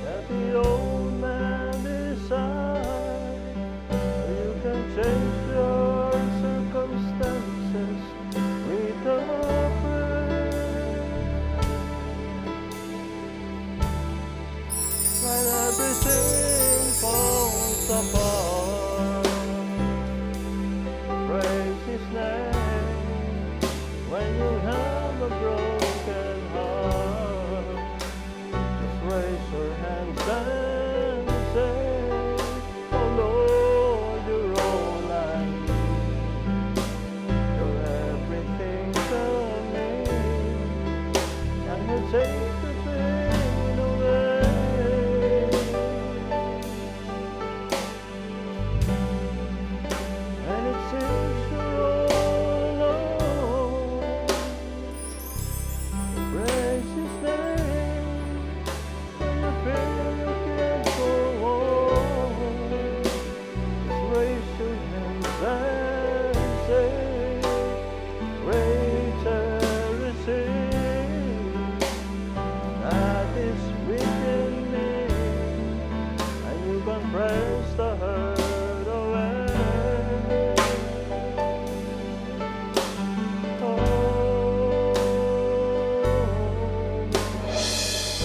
let the old man decide, or you can change your circumstances with a prayer. When everything falls apart, praise His name. When you have a broken heart, just raise your hands and say, oh Lord, you're all I need. You're everything to me, and you take the pain away. And it seems you're all alone, praise His name. When you feel you can't go on, just raise your hands and say, greater is He that is within me, and you can praise the hurt away. Oh,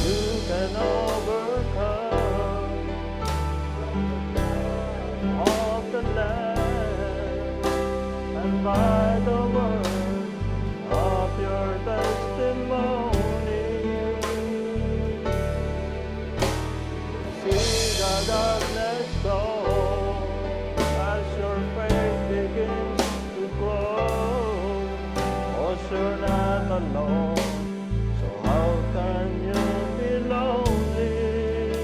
you can overcome of the land, and by the word of your testimony, alone. So how can you be lonely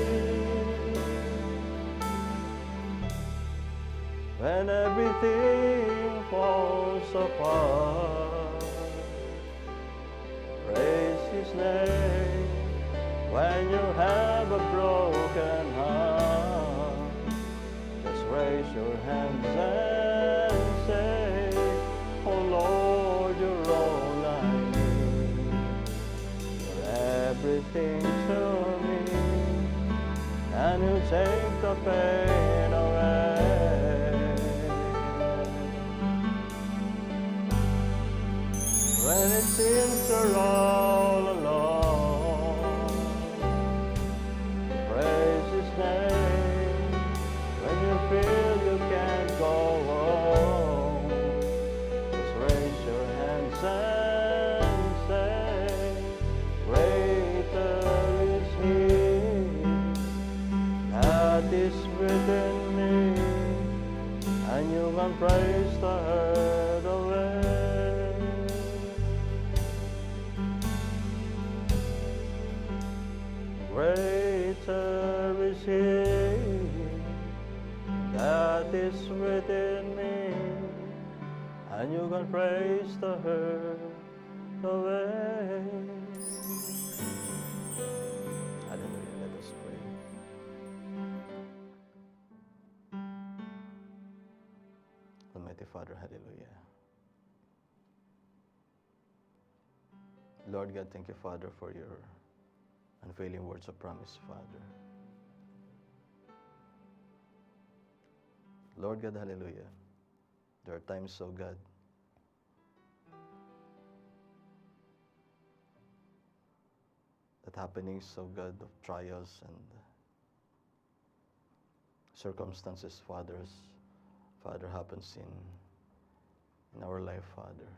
when everything falls apart? Praise His name when you have a broken heart. Just raise your hands and say, oh Lord, you're all I need. You're everything to me, and you take the pain away. When it seems you're all alone, praise His name. When you feel you can't go on, just raise your hands and say, greater is He that is within me, and you can praise the hurt away. Greater is He that is within me, and you can praise the hurt away. Hallelujah, let us pray. Almighty Father, hallelujah. Lord God, thank you, Father, for your unfailing words of promise, Father. Lord God, hallelujah. There are times, oh God, that happenings, oh God, of trials and circumstances, Father, happens in our life, Father.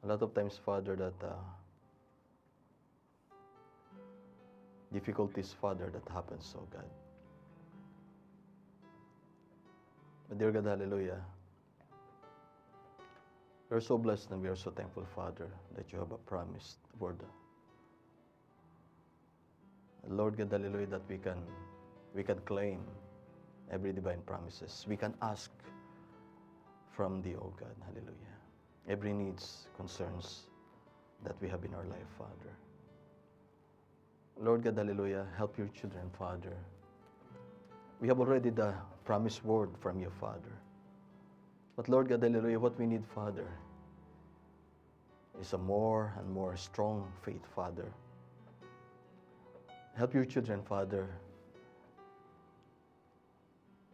A lot of times, Father, that difficulties, Father, that happens, oh God. But dear God, hallelujah, we are so blessed and we are so thankful, Father, that you have a promised word. Lord God, hallelujah, that we can claim every divine promises. We can ask from thee, oh God, hallelujah, every needs, concerns that we have in our life, Father. Lord God, hallelujah, help your children, Father. We have already the promised word from you, Father. But Lord God, hallelujah, what we need, Father, is a more and more strong faith, Father. Help your children, Father,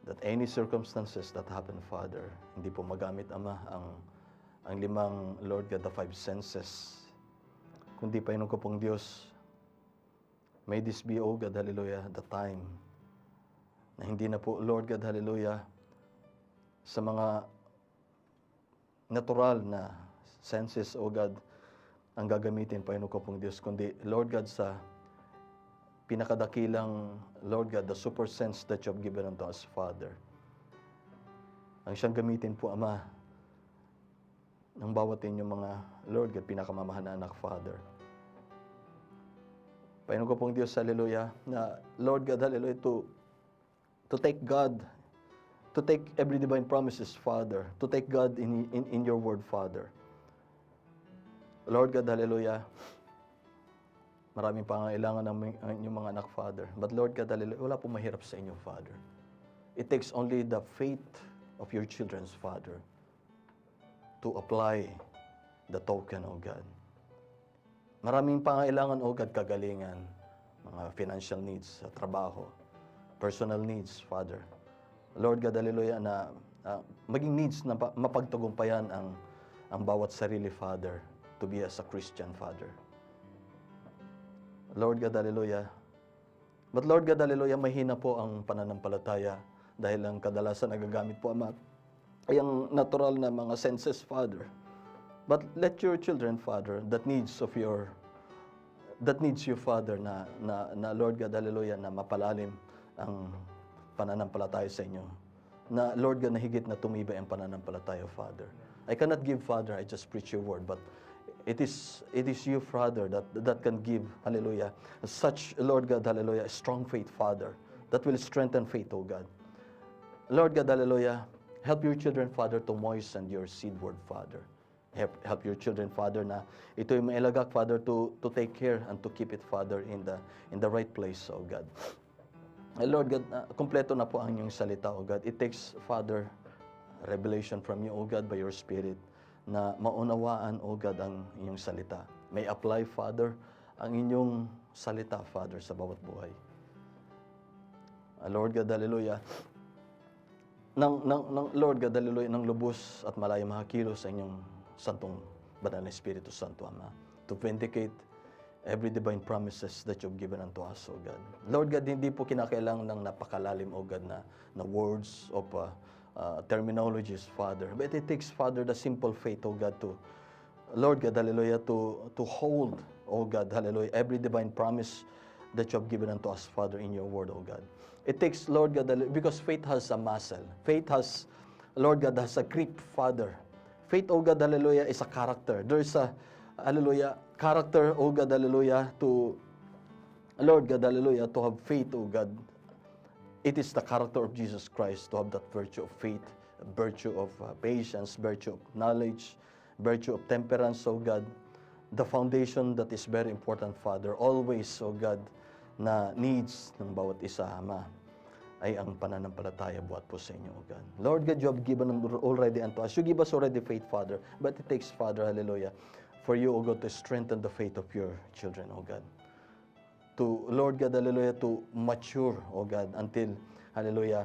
that any circumstances that happen, Father, hindi po magamit, Ama, ang limang, Lord God, the five senses, kundi Panginoon ko pong Diyos, may this be, O God, hallelujah, the time na hindi na po, Lord God, hallelujah, sa mga natural na senses, O God, ang gagamitin, Panginoon ko pong Diyos, kundi, Lord God, sa pinakadakilang, Lord God, the super sense that you have given unto us, Father. Ang siyang gamitin po, Ama, ng bawat inyong mga, Lord God, pinakamamahal na anak, Father. Panginoon ko pong Diyos, hallelujah, na, Lord God, hallelujah, to take God, to take every divine promises, Father, to take God in your word, Father. Lord God, hallelujah, maraming pangangailangan ng inyong mga anak, Father. But Lord God, hallelujah, wala pong mahirap sa inyo, Father. It takes only the faith of your children's, Father, to apply the token, O God. Maraming pangangailangan, O God, kagalingan, mga financial needs, trabaho, personal needs, Father. Lord God, hallelujah, na maging needs na mapagtagumpayan ang bawat sarili, Father, to be as a Christian, Father. Lord God, hallelujah. But Lord God, hallelujah, mahina po ang pananampalataya dahil ang kadalasan nagagamit po, Ama, ay ang natural na mga senses, Father. But let your children, Father, that needs you, Father, na Lord God, hallelujah, na mapalalim ang pananampalataya sa inyo. Na Lord God, na higit na tumibay ang pananampalataya, Father. I cannot give, Father, I just preach your word, but It is you, Father, that can give, hallelujah, such, Lord God, hallelujah, strong faith, Father, that will strengthen faith, O God. Lord God, hallelujah, help your children, Father, to moisten your seed word, Father. Help your children, Father, na ito'y mailagak, Father, to take care and to keep it, Father, in the right place, O God. Lord God, kompleto na po ang inyong salita, O God. It takes, Father, revelation from you, O God, by your Spirit, na maunawaan, O God, ang inyong salita. May apply, Father, ang inyong salita, Father, sa bawat buhay. Lord God, hallelujah. Lord God, hallelujah, ng lubos at malayo makakilos sa inyong santong banal na Espiritu Santo, Ama, to vindicate every divine promises that you've given unto us, O God. Lord God, hindi po kinakailangan ng napakalalim, O God, na words of terminologies, Father. But it takes, Father, the simple faith, O God, to, Lord God, hallelujah, to hold, O God, hallelujah, every divine promise that you have given unto us, Father, in your word, O God. It takes, Lord God, because faith has a muscle. Faith has, Lord God, has a grip, Father. Faith, O God, hallelujah, is a character. There's a, hallelujah, character, O God, hallelujah, to, Lord God, hallelujah, to have faith, O God. It is the character of Jesus Christ to have that virtue of faith, virtue of patience, virtue of knowledge, virtue of temperance, O God. The foundation that is very important, Father, always, O God, na needs ng bawat isa, Ama, ay ang pananampalataya buhat po sa inyo, O God. Lord God, you have given already unto us. You give us already faith, Father, but it takes, Father, hallelujah, for you, O God, to strengthen the faith of your children, O God. To, Lord God, hallelujah, to mature, O God, until, hallelujah,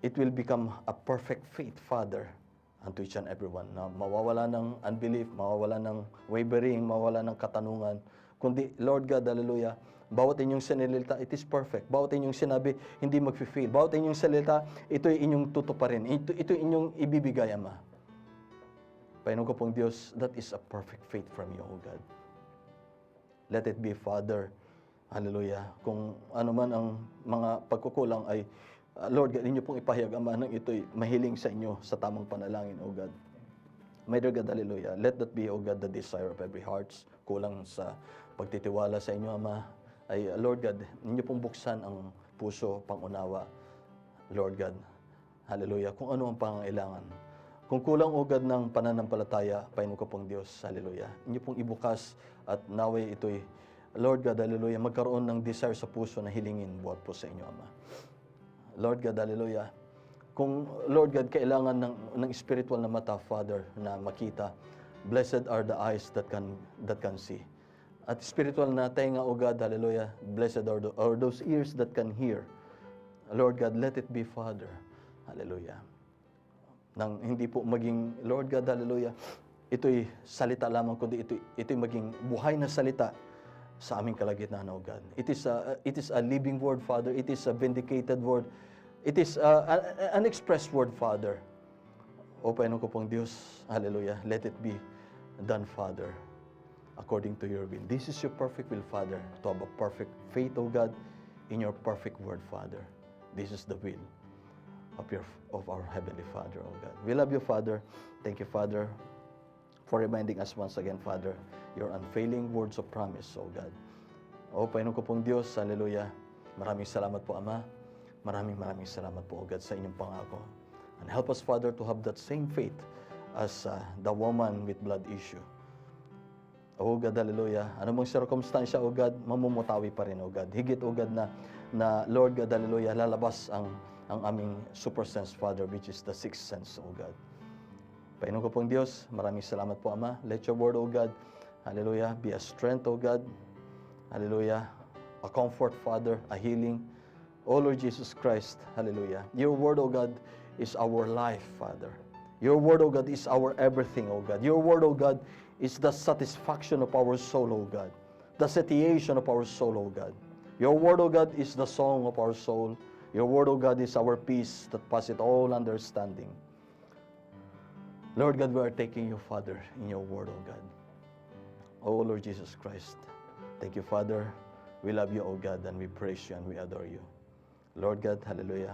it will become a perfect faith, Father, unto each and everyone, na mawawala ng unbelief, mawawala ng wavering, mawawala ng katanungan, kundi, Lord God, hallelujah, bawat inyong sinilita, it is perfect. Bawat inyong sinabi, hindi mag-feel. Bawat inyong salita, ito'y inyong tutuparin. Ito'y inyong ibibigay, Ama. Panginoon ko pong Diyos, that is a perfect faith from you, O God. Let it be, Father, hallelujah. Kung ano man ang mga pagkukulang ay, Lord God, inyo pong ipahayag, Ama, nang ito'y mahiling sa inyo sa tamang panalangin, O God. May dear God, hallelujah. Let that be, O God, the desire of every heart. Kulang sa pagtitiwala sa inyo, Ama, ay, Lord God, inyo pong buksan ang puso, pangunawa, Lord God, hallelujah, kung ano ang pangangailangan. Kung kulang, O God, ng pananampalataya, Panginoon ko pong Diyos, hallelujah, inyo pong ibukas at naway ito'y, Lord God, hallelujah, magkaroon ng desire sa puso na hilingin buhat po sa inyo, Ama. Lord God, hallelujah, kung, Lord God, kailangan ng spiritual na mata, Father, na makita, blessed are the eyes that can see. At spiritual na tenga, O God, hallelujah, blessed are those ears that can hear. Lord God, let it be, Father, hallelujah. Nang hindi po maging, Lord God, hallelujah, ito'y salita lamang, kundi ito'y maging buhay na salita sa aming kalagitnaan, O God. It is a living word, Father. It is a vindicated word. It is an expressed word, Father. O Panginoon ko pong Diyos, hallelujah, let it be done, Father, according to your will. This is your perfect will, Father, to have a perfect faith, O God, in your perfect word, Father. This is the will of our Heavenly Father, O God. We love you, Father. Thank you, Father, for reminding us once again, Father, your unfailing words of promise, O God. O Panginoon ko pong Diyos, hallelujah. Maraming salamat po, Ama. Maraming salamat po, O God, sa inyong pangako. And help us, Father, to have that same faith as the woman with blood issue. O God, hallelujah. Anumang circumstansya, O God, mamumutawi pa rin, O God. Higit, O God, na Lord God, hallelujah, lalabas ang aming super sense, Father, which is the sixth sense, O God. Panginoon ko pong Diyos, maraming salamat po, Ama. Let your word, O God, hallelujah, be a strength, O God. Hallelujah. A comfort, Father, a healing. O Lord Jesus Christ, hallelujah. Your word, O God, is our life, Father. Your word, O God, is our everything, O God. Your word, O God, is the satisfaction of our soul, O God. The satiation of our soul, O God. Your word, O God, is the song of our soul. Your word, O God, is our peace that passeth all understanding. Lord God, we are taking you, Father, in your word, O God. O Lord Jesus Christ, thank you, Father. We love you, O God, and we praise you and we adore you. Lord God, hallelujah.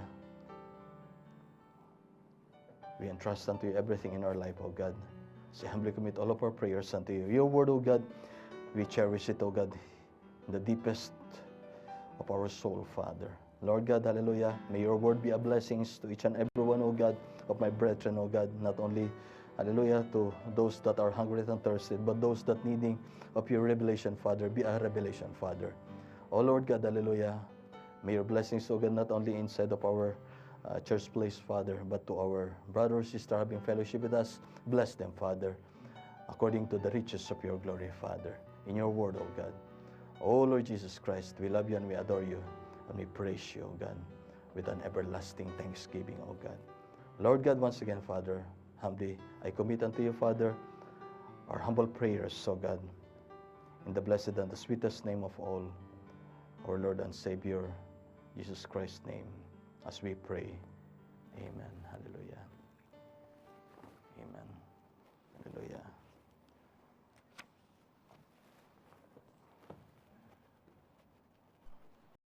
We entrust unto you everything in our life, O God. So I humbly commit all of our prayers unto you. Your word, O God, we cherish it, O God, in the deepest of our soul, Father. Lord God, hallelujah, may your word be a blessing to each and every one, O God, of my brethren, O God, not only, hallelujah, to those that are hungry and thirsty, but those that needing of your revelation, Father, be a revelation, Father. O Lord God, hallelujah, may your blessings, O God, not only inside of our church place, Father, but to our brothers, sisters having fellowship with us, bless them, Father, according to the riches of your glory, Father, in your word, O God. O Lord Jesus Christ, we love you and we adore you, and we praise you, O God, with an everlasting thanksgiving, O God. Lord God, once again, Father, humbly I commit unto you, Father, our humble prayers, O God, in the blessed and the sweetest name of all, our Lord and Savior, Jesus Christ's name, as we pray. Amen.